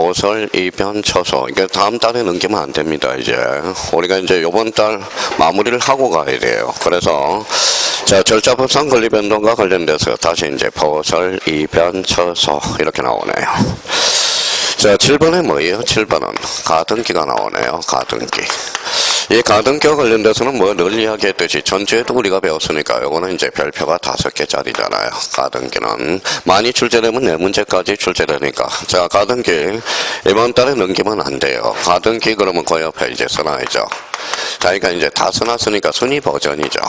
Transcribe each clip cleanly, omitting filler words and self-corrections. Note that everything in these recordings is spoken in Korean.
보설, 이변, 처소. 이게 다음 달에 넘기면 안 됩니다, 이제. 우리가 이제 요번 달 마무리를 하고 가야 돼요. 그래서, 자, 절차법상 권리변동과 관련돼서 다시 이제 보설, 이변, 처소. 이렇게 나오네요. 자, 7번에 뭐예요? 7번은 가등기가 나오네요. 가등기. 이 가등기와 관련돼서는 뭐 늘 이야기했듯이 전주에도 우리가 배웠으니까 요거는 이제 별표가 5개짜리잖아요. 가등기는 많이 출제되면 4문제까지 출제되니까. 자, 가등기 이번 달에 넘기면 안 돼요. 가등기 그러면 그 옆에 이제 써놔야죠. 자, 그러니까 이제 다 써놨으니까 순위 버전이죠.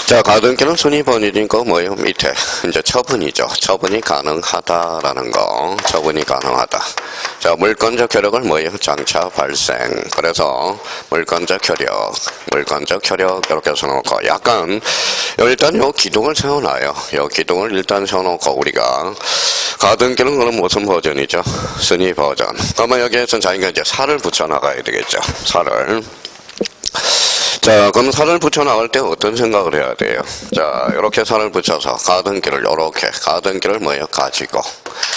자, 가등기는 순위 버전이니까 뭐예요? 밑에 이제 처분이죠. 처분이 가능하다라는 거. 처분이 가능하다. 자, 물건적 효력을 뭐예요? 장차 발생. 그래서 물건적 효력 이렇게 써놓고 약간 일단 요 기둥을 세워놔요. 요 기둥을 일단 세워놓고 우리가 가등기는 그럼 무슨 버전이죠? 순위 버전. 그러면 여기에서 자기가 이제 살을 붙여나가야 되겠죠. 살을. 자, 그럼 살을 붙여나갈 때 어떤 생각을 해야 돼요? 자, 이렇게 살을 붙여서 가등기를 요렇게 가등기를 뭐예요?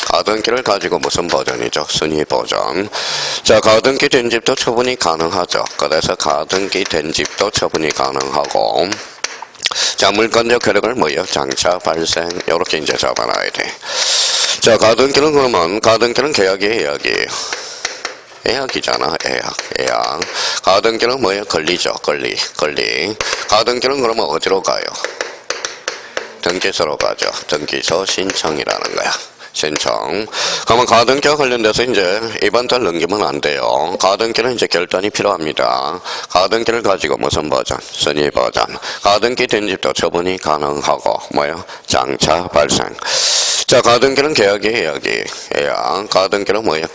가등기를 가지고 무슨 버전이죠? 순위 버전. 자, 가등기 된 집도 처분이 가능하죠. 그래서 가등기 된 집도 처분이 가능하고 자, 물건적 효력을 뭐예요? 장차 발생. 요렇게 이제 잡아놔야 돼. 자, 가등기는 그러면 가등기는 계약이에요, 예약이에요? 예약이잖아, 예약. 가등기는 뭐예요? 권리죠, 권리. 가등기는 그러면 어디로 가요? 등기소로 가죠. 등기소 신청이라는 거야. 신청. 그러면 가등기와 관련돼서 이제 이번 달 넘기면 안 돼요. 가등기는 이제 결단이 필요합니다. 가등기를 가지고 무슨 버전? 순위 버전. 가등기 된 집도 처분이 가능하고 뭐예요? 장차 발생. 자, 가등기는 계약이에요, 예약. 가등기는 뭐예요?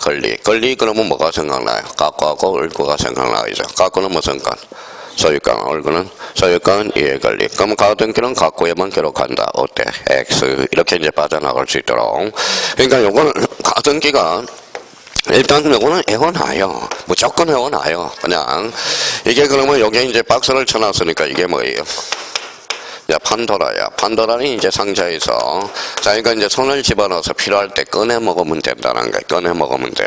권리 그러면 뭐가 생각나요? 가구하고 을구가 생각나죠. 가구는 무슨 건? 소유권, 을구는 소유권, 이해권리. 그럼 가등기는 가구에만 기록한다. 어때? X. 이렇게 이제 빠져나갈 수 있도록. 그러니까 요거는 가등기가 일단 요거는 애워놔요. 무조건 애워놔요. 그냥. 이게 그러면 여기에 이제 박스를 쳐놨으니까 이게 뭐예요? 야, 판도라야. 판도라는 이제 상자에서 자기가 이제 손을 집어넣어서 필요할 때 꺼내 먹으면 된다는 거야. 꺼내 먹으면 돼.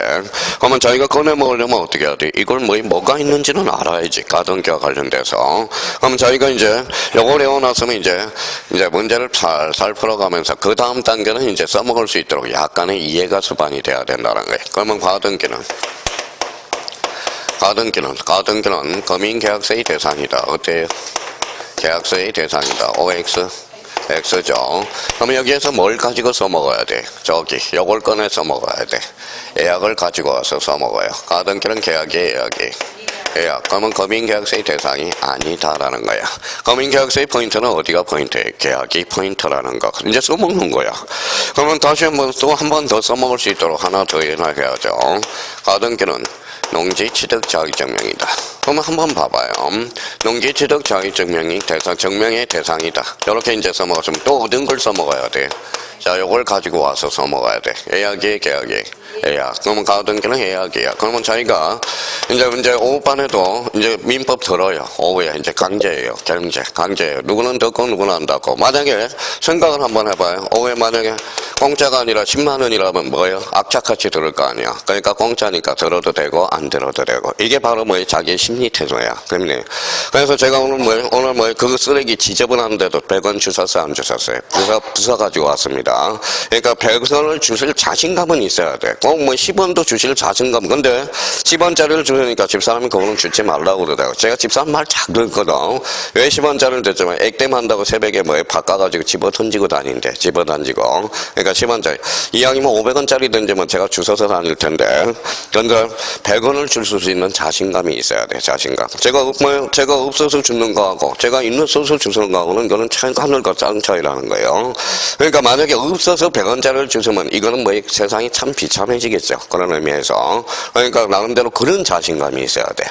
그러면 자기가 꺼내 먹으려면 어떻게 해야 돼? 이걸 뭐가 있는지는 알아야지. 가등기와 관련돼서. 그러면 자기가 이제 요걸 외워놨으면 이제 문제를 잘 풀어가면서 그 다음 단계는 이제 써먹을 수 있도록 약간의 이해가 수반이 돼야 된다는 거야. 그러면 가등기는 검인계약서의 대상이다. 어때요? 계약서의 대상이다. OX, X죠. 그럼 여기에서 뭘 가지고 써먹어야 돼? 저기, 요걸 꺼내 써먹어야 돼. 예약을 가지고 와서 써먹어요. 가등기는 계약. 그러면 검인계약서의 대상이 아니다라는 거야. 검인계약서의 포인트는 어디가 포인트예요? 계약이 포인트라는 거. 이제 써먹는 거야. 그러면 다시 한번 또 한 번 더 써먹을 수 있도록 하나 더 해놔야죠. 가등기는 농지취득자격증명이다. 그러면 한번 봐봐요. 농지취득자격증명이 정명의 대상이다. 이렇게 이제 써먹었으면 또 어떤 걸 써먹어야 돼? 자, 요걸 가지고 와서 써먹어야 돼. 예약이, 계약이. 예약. 그러면 가등기는 예약이야. 그러면 자기가 이제 오후반에도 이제 민법 들어요. 오후에 이제 강제예요. 강제예요. 누구는 듣고 누구는 안 듣고. 만약에 생각을 한번 해봐요. 오후에 만약에 공짜가 아니라 10만 원이라면 뭐예요? 악착같이 들을 거 아니야. 그러니까 공짜니까 들어도 되고 안 들어도 되고. 이게 바로 뭐예요? 자기의 심리 태도야. 그래서 제가 오늘 그 쓰레기 지저분한데도 100원 주셨어요? 안 주셨어요? 부서 가지고 왔습니다. 그러니까 100원을 주실 자신감은 있어야 돼. 꼭 10원도 주실 자신감. 근데 10원짜리를 주니까 집사람이 그거는 주지 말라고 그러더라고. 제가 집사람 말 잘 듣거든. 왜 10원짜리를 줬지만 액땜한다고 새벽에 바꿔가지고 집어 던지고 다닌대. 집어 던지고. 그러니까 10원짜리. 이왕이면 500원짜리 던지면 제가 주워서 다닐 텐데. 그런데 100원을 줄 수 있는 자신감이 있어야 돼. 자신감. 제가 없어서 주는 거하고 제가 있어서 주는 거하고는 이거는 하늘과 땅 차이라는 거예요. 그러니까 만약에 없어서 100원짜리를 주시면 이거는 세상이 참 비참해지겠죠. 그런 의미에서. 그러니까 나름대로 그런 자신감이 있어야 돼.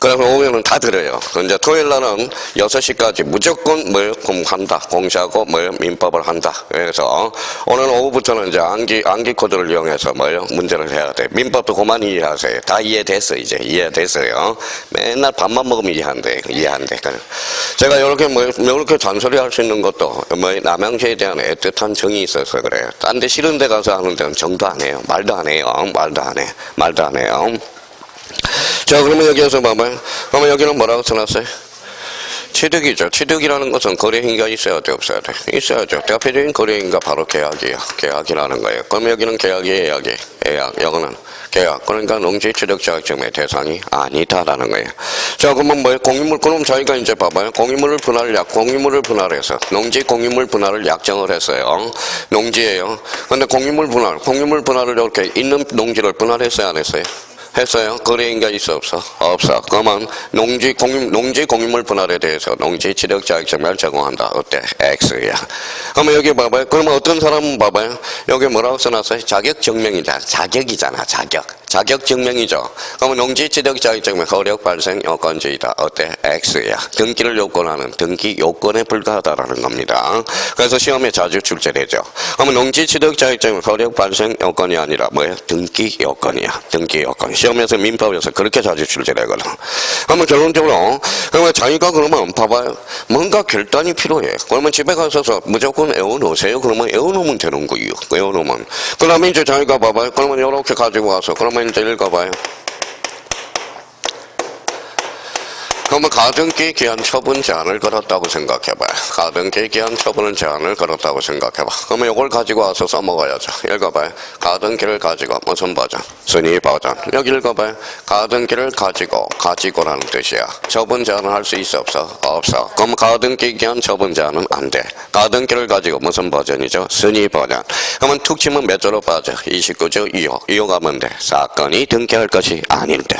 그래서 오면은 다 들어요. 이제 토요일 날은 6시까지 무조건 뭐 공부한다. 공시하고 뭐 민법을 한다. 그래서 오늘 오후부터는 이제 암기 코드를 이용해서 뭐요? 문제를 해야 돼. 민법도 그만 이해하세요. 다 이해됐어, 이제. 이해됐어요. 맨날 밥만 먹으면 이해한대. 제가 이렇게 이렇게 잔소리 할 수 있는 것도 뭐 남양주에 대한 애틋한 정이 있어서 그래요. 딴 데 싫은 데 가서 하는 데는 정도 안 해요. 말도 안 해요. 자, 그러면 여기에서 봐봐요. 그러면 여기는 뭐라고 써놨어요? 취득이죠. 취득이라는 것은 거래행위가 있어야 돼, 없어야 돼? 있어야죠. 대표적인 거래행위가 바로 계약이에요. 계약이라는 거예요. 그러면 여기는 계약이에요, 예약. 여기는 계약. 그러니까 농지 취득 자격증의 대상이 아니다라는 거예요. 자, 그러면 뭐예요? 공유물, 그럼 저희가 이제 봐봐요. 공유물을 분할해서 농지 공유물 분할을 약정을 했어요. 농지예요. 근데 공유물 분할을 이렇게 있는 농지를 분할했어요, 안 했어요? 했어요. 거래인가 있어, 없어? 없어. 그러면 농지 공유물 분할에 대해서 농지 취득 자격증을 제공한다. 어때? X야. 그러면 여기 봐봐요. 그러면 어떤 사람은 봐봐요. 여기 뭐라고 써놨어요? 자격증명이잖아. 자격이잖아. 자격증명이죠. 그러면 농지 취득 자격증은 효력 발생 요건주의다. 어때? X야. 등기를 요건하는 등기 요건에 불과하다라는 겁니다. 그래서 시험에 자주 출제되죠. 그러면 농지 취득 자격증은 효력 발생 요건이 아니라 뭐예요? 등기 요건이야. 등기 요건. 시험에서 민법에서 그렇게 자주 출제되거든. 그러면 결론적으로 그러면 자기가 그러면 봐봐요. 뭔가 결단이 필요해. 그러면 집에 가서서 무조건 외워놓으세요. 그러면 외워놓으면 되는 거예요. 외워놓으면. 그 다음에 이제 자기가 봐봐요. 그러면 이렇게 가지고 와서 그러면 이제 읽어봐요. 그러면 가등기 기한 처분 제한을 걸었다고 생각해봐요. 가등기 기한 처분 제한을 걸었다고 생각해봐. 그러면 이걸 가지고 와서 써먹어야죠. 읽어봐요. 가등기를 가지고 무슨 버전? 순위 버전. 여기 읽어봐요. 가등기를 가지고라는 뜻이야. 처분 제한을 할 수 있어, 없어? 없어. 그럼 가등기 기한 처분 제한은 안 돼. 가등기를 가지고 무슨 버전이죠? 순위 버전. 그러면 툭 치면 몇 조로 빠져? 29조 2호. 2호 가면 돼. 사건이 등기할 것이 아닌데.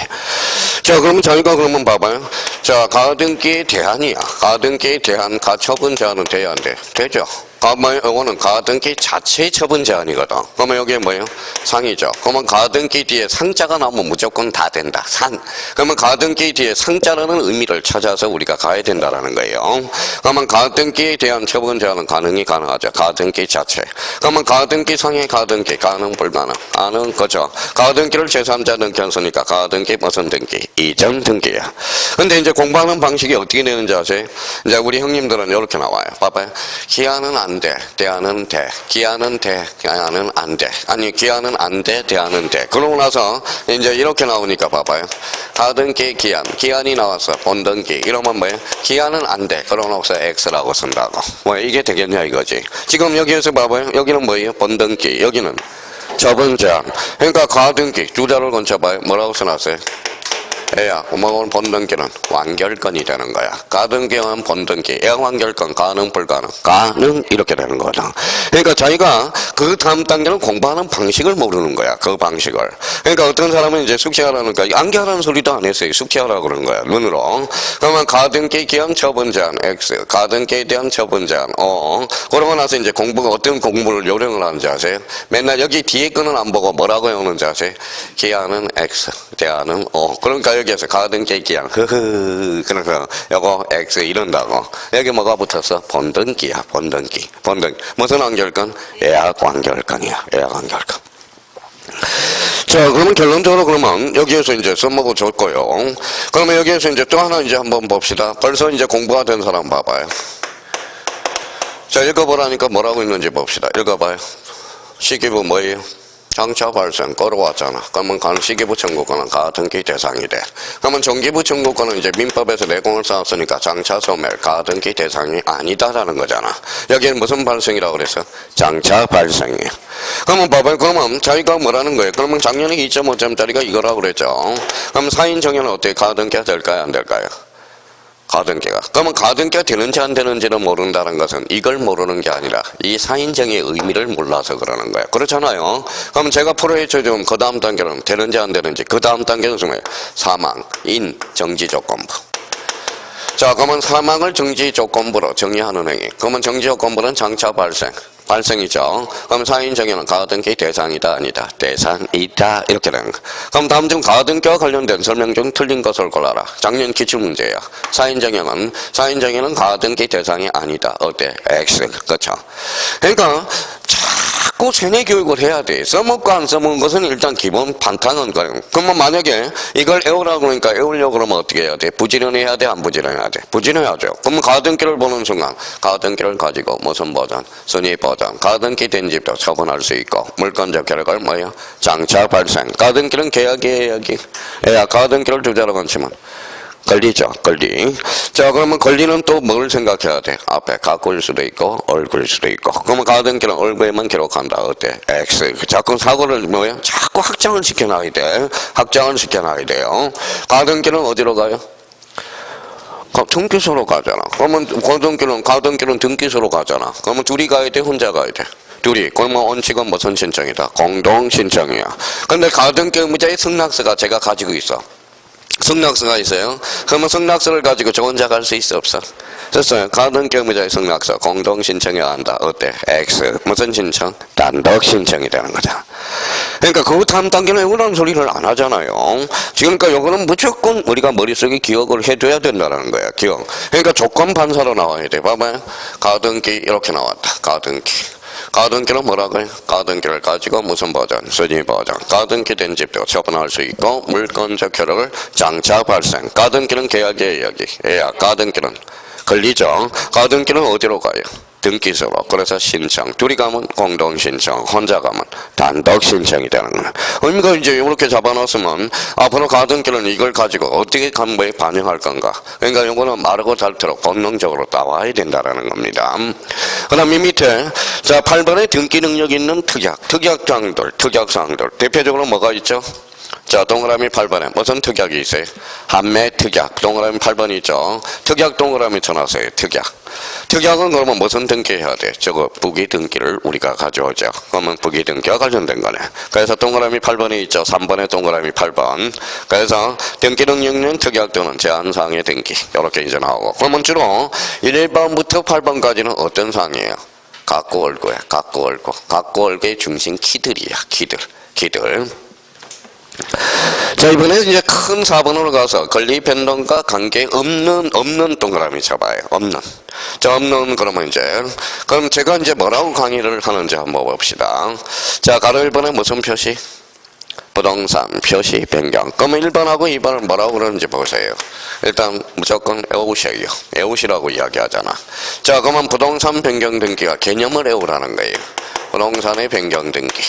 자, 그러면 자기가 그러면 봐봐요. 자, 가등기의 대안이야. 가등기의 대안, 가처분 제한은 돼야 안 돼? 되죠. 이거는 가등기 자체의 처분 제한이거든. 그러면 여기에 뭐예요? 상이죠. 그러면 가등기 뒤에 상자가 나오면 무조건 다 된다. 상. 그러면 가등기 뒤에 상자라는 의미를 찾아서 우리가 가야 된다라는 거예요. 그러면 가등기에 대한 처분 제한은 가능하죠. 가등기 자체. 그러면 가등기 상의 가등기, 가능, 불가능. 가능, 그죠. 가등기를 제3자 등기했으니까 가등기 무슨 등기? 이전 등기야. 근데 이제 공부하는 방식이 어떻게 되는지 아세요? 이제 우리 형님들은 이렇게 나와요. 봐봐요. 기한은 안 돼, 대안은 돼. 기한은 돼, 대안은 안 돼. 아니, 기한은 안 돼, 대안은 돼. 그러고 나서 이제 이렇게 나오니까 봐봐요. 가등기 기한이 나왔어. 본등기. 이러면 뭐예요? 기한은 안 돼. 그러고 나서 X라고 쓴다고. 뭐 이게 되겠냐 이거지. 지금 여기에서 봐봐요. 여기는 뭐예요? 본등기. 여기는 처분 제한. 그러니까 가등기 두 자를 건쳐봐요. 뭐라고 써놨어요? 애야, 구멍은 본등기는 완결건이 되는 거야. 가등기는 본등기, 애완결건, 가능, 불가능. 가능, 이렇게 되는 거다. 그러니까 자기가 그 다음 단계는 공부하는 방식을 모르는 거야. 그 방식을. 그러니까 어떤 사람은 이제 숙제하라니까 암기하라는 소리도 안 했어요. 숙제하라고 그러는 거야. 눈으로. 그러면 가등기에 대한 처분 제한, X. 가등기에 대한 처분 제한, O. 그러고 나서 이제 어떤 공부를 요령을 하는지 아세요? 맨날 여기 뒤에 거는 안 보고 뭐라고 해오는지 아세요? 기한은 X, 대안은 O. 그러니까 여기에서 가등기 기한, 그래서 요거 X 이런다고. 여기 뭐가 붙었어? 본등기야, 본등기. 무슨 완결건? 예약 완결건이야, 예약 완결건. 자, 그러면 결론적으로 그러면 여기에서 이제 써먹어 줬고요. 그러면 여기에서 이제 또 하나 이제 한번 봅시다. 벌써 이제 공부가 된 사람 봐봐요. 자, 읽어보라니까 뭐라고 있는지 봅시다. 읽어봐요. 시기부 뭐예요? 장차 발생 걸어왔잖아. 그러면 시기부 청구권은 가등기 대상이 돼. 그러면 정기부 청구권은 이제 민법에서 내공을 쌓았으니까 장차 소멸 가등기 대상이 아니다라는 거잖아. 여기는 무슨 발생이라고 그랬어? 장차 발생이야. 그러면 봐봐요. 그러면 자기가 뭐라는 거예요? 그러면 작년에 2.5점짜리가 이거라고 그랬죠. 그럼 사인 정의는 어떻게 가등기가 될까요? 안 될까요? 가등기가. 그러면 가등기가 되는지 안 되는지를 모른다는 것은 이걸 모르는 게 아니라 이 사인정의 의미를 몰라서 그러는 거야. 그렇잖아요. 그럼 제가 풀어헤쳐 좀 그 다음 단계는 되는지 안 되는지. 그 다음 단계는 뭐예요? 사망, 인, 정지조건부. 자, 그러면 사망을 정지조건부로 정의하는 행위. 그러면 정지조건부는 장차 발생. 발생이죠. 그럼 사인정의는 가등기 대상이다 아니다. 대상이다 이렇게 되는 거. 그럼 다음 중 가등기와 관련된 설명 중 틀린 것을 골라라. 작년 기출문제야. 사인정의는 가등기 대상이 아니다. 어때? X. 그렇죠. 그러니까 자꾸 세뇌 교육을 해야 돼. 써먹고 안 써먹은 것은 일단 기본 반탕은 거예요. 그러면 만약에 이걸 애우라고 그러니까 애우려고 그러면 어떻게 해야 돼? 부지런해야 돼? 안 부지런해야 돼? 부지런해야죠. 그러면 가등기를 보는 순간 가등기를 가지고 무슨 버전? 순위 버전. 가등기 된 집도 처분할 수 있고 물건적 결과를 뭐예요? 장차 발생. 가등기는 계약이에요. 가등기를 주자로 치면 권리죠, 권리. 자, 그러면 권리는 또 뭘 생각해야 돼? 앞에 가꾸일 수도 있고, 얼굴일 수도 있고. 그러면 가등기는 얼굴에만 기록한다. 어때? X. 자꾸 사고를 뭐야? 자꾸 확장을 시켜놔야 돼. 확장을 시켜놔야 돼요. 가등기는 어디로 가요? 등기소로 가잖아. 그러면 가등기는 등기소로 가잖아. 그러면 둘이 가야 돼? 혼자 가야 돼? 둘이. 그러면 원칙은 무슨 신청이다? 공동 신청이야. 근데 가등기 의무자의 승낙서가 제가 가지고 있어. 승낙서가 있어요. 그러면 승낙서를 가지고 저 혼자 갈 수 있어 없어? 됐어요. 가등기 의무자의 승낙서 공동 신청해야 한다. 어때? X. 무슨 신청? 단독 신청이 되는 거잖아. 그러니까 그 다음 단계는 이런 소리를 안 하잖아요. 그러니까 요거는 무조건 우리가 머릿속에 기억을 해둬야 된다는 거야. 기억. 그러니까 조건 반사로 나와야 돼. 봐봐요. 가등기 이렇게 나왔다. 가등기는 뭐라고요? 가등기를 가지고 무슨 버전? 순위 버전. 가등기 된 집도 처분할 수 있고 물건적 효력을 장차 발생. 가등기는 계약이에요. 여기. 가등기는 권리죠. 가등기는 어디로 가요? 등기소로. 그래서 신청. 둘이 가면 공동 신청, 혼자 가면 단독 신청이 되는 거야. 의미가 이제 이렇게 잡아놨으면 앞으로 가등기는 이걸 가지고 어떻게 간부에 반영할 건가. 그러니까 이거는 마르고 닳도록 본능적으로 나와야 된다라는 겁니다. 그 다음 이 밑에 자 8번에 등기 능력 있는 특약사항들 대표적으로 뭐가 있죠? 자, 동그라미 8번에 무슨 특약이 있어요? 판매 특약. 동그라미 8번 있죠? 특약 동그라미 쳐놨어요. 특약은 그러면 무슨 등기해야 돼? 저거 부기 등기를 우리가 가져오죠. 그러면 부기 등기와 관련된 거네. 그래서 동그라미 8번에 있죠. 3번에 동그라미 8번. 그래서 등기 능력 있는 특약 또는 제한사항의 등기. 이렇게 이제 나오고. 그러면 주로 1번부터 8번까지는 어떤 사항이에요? 갖고 올거야. 갖고 올거의 중심 키들이야. 키들. 자, 이번에 이제 큰 4번으로 가서 권리 변동과 관계 없는 동그라미 쳐봐요. 없는 그러면 이제 그럼 제가 이제 뭐라고 강의를 하는지 한번 봅시다. 자, 가로 1번에 무슨 표시? 부동산 표시 변경. 그러면 1번하고 2번을 뭐라고 그러는지 보세요. 일단 무조건 애우시라고 이야기하잖아. 자, 그러면 부동산 변경 등기가 개념을 애우라는 거예요. 부동산의 변경 등기.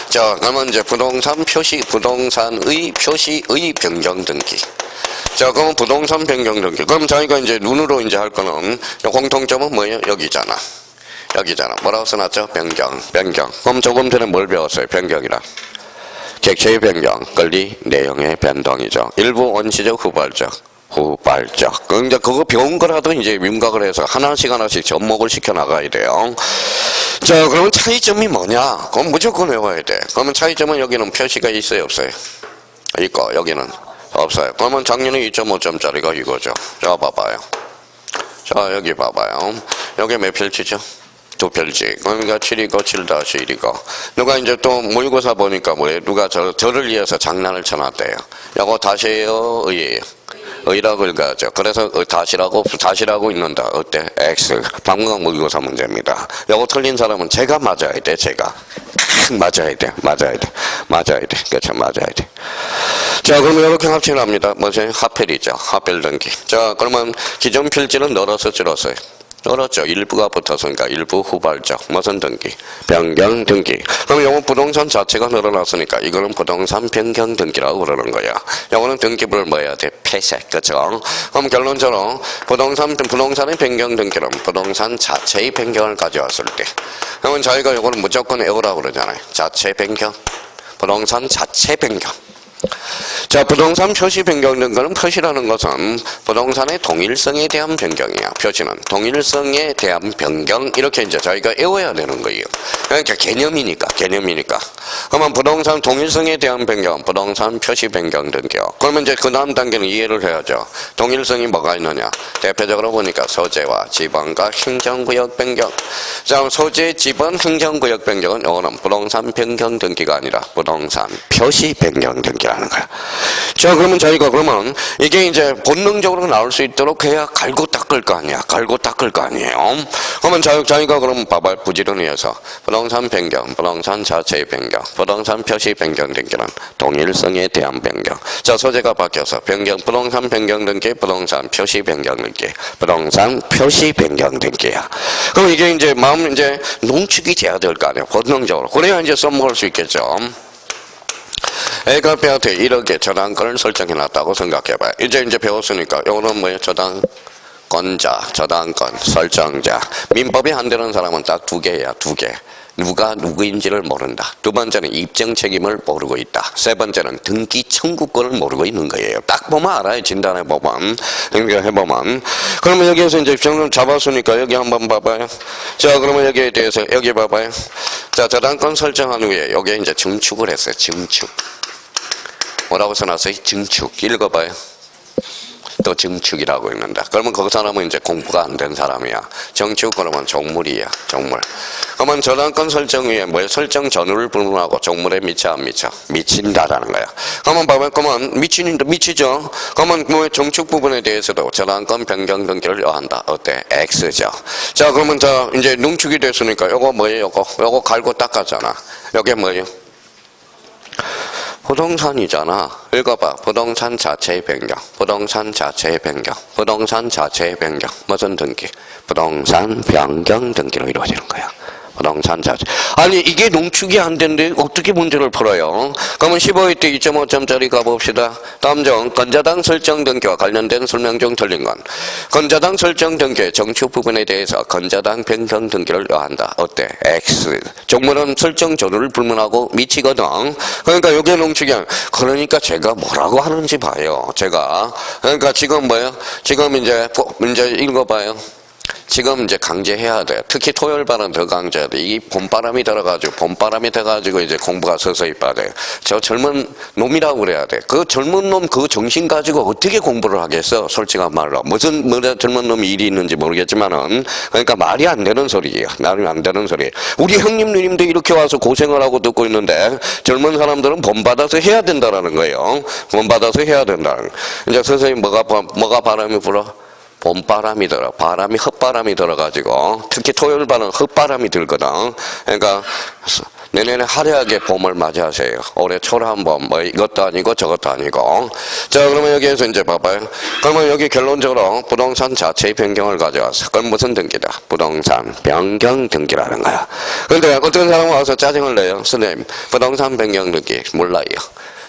자, 그러면 이제 부동산의 표시의 변경 등기. 자, 그러면 부동산 변경 등기. 그럼 저희가 이제 눈으로 이제 할 거는 공통점은 뭐예요? 여기잖아. 뭐라고 써놨죠? 변경. 그럼 조금 전에 뭘 배웠어요? 변경이라. 객체의 변경, 권리, 내용의 변동이죠. 일부 원시적, 후발적. 그럼 이제 그거 배운 거라도 이제 윤곽을 해서 하나씩 접목을 시켜 나가야 돼요. 자, 그러면 차이점이 뭐냐? 그럼 무조건 외워야 돼. 그러면 차이점은 여기는 표시가 있어요, 없어요? 있고, 여기는 없어요. 그러면 작년에 2.5점짜리가 이거죠. 자, 봐봐요. 자, 여기 봐봐요. 여기 몇 필지죠? 2필지. 그러니까 7이고 7-1이고. 누가 이제 또 모의고사 보니까 뭐예요? 누가 저를 위해서 장난을 쳐놨대요. 요거 다시예요? 의예요? 의라고 읽어야죠. 그래서 다시라고 읽는다. 어때? X. 방금 모의고사 문제입니다. 요거 틀린 사람은 제가 맞아야 돼. 맞아야 돼. 그렇죠. 맞아야 돼. 자, 그러면 이렇게 합치를 합니다. 뭐죠? 합필이죠. 합필 등기. 자, 그러면 기존 필지는 늘어서 줄었어요. 늘었죠. 일부가 붙었으니까 일부 후발적. 무슨 등기? 변경 등기. 그럼 요거 부동산 자체가 늘어났으니까 이거는 부동산 변경 등기라고 그러는 거야. 요거는 등기부를 뭐 해야 돼? 폐쇄. 그쵸? 그럼 결론적으로 부동산의 변경 등기는 부동산 자체의 변경을 가져왔을 때. 그러면 저희가 요거는 무조건 애우라고 그러잖아요. 자체 변경. 부동산 자체 변경. 자, 부동산 표시 변경 등 거는 표시라는 것은 부동산의 동일성에 대한 변경이야. 표시는 동일성에 대한 변경 이렇게 이제 저희가 외워야 되는 거예요. 그러니까 개념이니까. 그러면 부동산 동일성에 대한 변경, 부동산 표시 변경 등기요. 그러면 이제 그 다음 단계는 이해를 해야죠. 동일성이 뭐가 있느냐? 대표적으로 보니까 소재와 지번과 행정구역 변경. 자, 소재, 지번, 행정구역 변경은 이거는 부동산 변경 등기가 아니라 부동산 표시 변경 등기라는 거야. 자, 그러면 저희가 그러면 이게 이제 본능적으로 나올 수 있도록 해야 갈고 닦을 거 아니야. 그러면 저희가 그러면 봐봐요. 부지런히해서 부동산 변경, 부동산 자체의 변경, 부동산 표시 변경 등기는 동일성에 대한 변경. 자, 소재가 바뀌어서 변경, 부동산 변경 등기, 부동산 표시 변경 등기, 부동산 표시 변경 등기야. 그럼 이게 이제 마음 이제 농축이 돼야 될 거 아니야. 본능적으로. 그래야 이제 써먹을 수 있겠죠. A가 B한테 1억의 저당권을 설정해놨다고 생각해봐요. 이제 배웠으니까 요거는 뭐예요? 저당권자, 저당권, 설정자. 민법이 안 되는 사람은 딱 두 개야, 두 개. 누가 누구인지를 모른다. 두 번째는 입증 책임을 모르고 있다. 세 번째는 등기 청구권을 모르고 있는 거예요. 딱 보면 알아요. 진단해보면. 해보면. 그러면 여기에서 이제 정좀 잡았으니까 여기 한번 봐봐요. 자, 그러면 여기에 대해서 여기 봐봐요. 자, 저당권 설정한 후에 여기에 이제 증축을 했어요. 증축. 뭐라고 써놨어요? 증축. 읽어봐요. 또 증축이라고 읽는다. 그러면 그 사람은 이제 공부가 안 된 사람이야. 정축 그러면 종물이야. 종물. 그러면 저당권 설정 위에 뭐야? 설정 전후를 불문하고 종물에 미쳐 안 미쳐? 미친다라는 거야. 그러면 봐봐요. 그러면 미치죠. 그러면 뭐 정축 부분에 대해서도 저당권 변경 등기를 요한다. 어때? X죠. 자, 그러면 자 이제 농축이 됐으니까 요거 뭐예요? 요거 갈고 닦았잖아. 요게 뭐예요? 부동산이잖아. 읽어봐. 부동산 자체의 변경. 부동산 자체의 변경. 부동산 자체의 변경. 무슨 등기? 부동산 변경 등기로 이루어지는 거야. 부동산 자체. 아니 이게 농축이 안 되는데 어떻게 문제를 풀어요? 그러면 15회 때 2.5점짜리 가봅시다. 다음 중 건자당 설정 등기와 관련된 설명 중 틀린 건 건자당 설정 등기의 정축 부분에 대해서 건자당 변경 등기를 요한다. 어때? X. 종물은 설정 전후를 불문하고 미치거든. 그러니까 요게 농축이 아니야. 그러니까 제가 뭐라고 하는지 봐요. 제가. 그러니까 지금 뭐예요? 지금 이제 읽어봐요. 지금 이제 강제해야 돼. 특히 토요일반은 더 강제해야 돼. 이 봄바람이 돼가지고 이제 공부가 서서히 빠져요. 저 젊은 놈이라고 그래야 돼. 그 젊은 놈 그 정신 가지고 어떻게 공부를 하겠어? 솔직한 말로. 무슨 젊은 놈이 일이 있는지 모르겠지만은 그러니까 말이 안 되는 소리예요. 말이 안 되는 소리. 우리 형님 누님도 이렇게 와서 고생을 하고 듣고 있는데 젊은 사람들은 본받아서 해야 된다라는 거예요. 본받아서 해야 된다는. 이제 서서히 뭐가 바람이 불어? 봄바람이 들어. 헛바람이 들어가지고 특히 토요일반은 헛바람이 들거든. 그러니까 내년에 화려하게 봄을 맞이하세요. 올해 초라한 봄, 뭐 이것도 아니고 저것도 아니고. 자, 그러면 여기에서 이제 봐봐요. 그러면 여기 결론적으로 부동산 자체의 변경을 가져와서 그건 무슨 등기다? 부동산 변경 등기라는 거야. 그런데 어떤 사람이 와서 짜증을 내요. 선생님, 부동산 변경 등기 몰라요.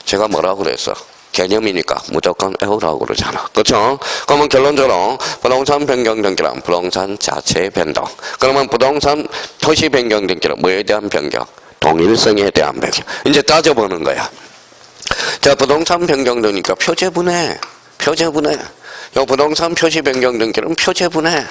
제가 뭐라고 그랬어? 개념이니까 무조건 외우라고 그러잖아. 그렇죠? 그러면 결론적으로 부동산 변경 등기란 부동산 자체의 변동. 그러면 부동산 토시 변경 등기는 뭐에 대한 변경? 동일성에 대한 변경. 이제 따져보는 거야. 자, 부동산 변경 등기니까 표제분해. 요 부동산 표시 변경 등기는 표제부네.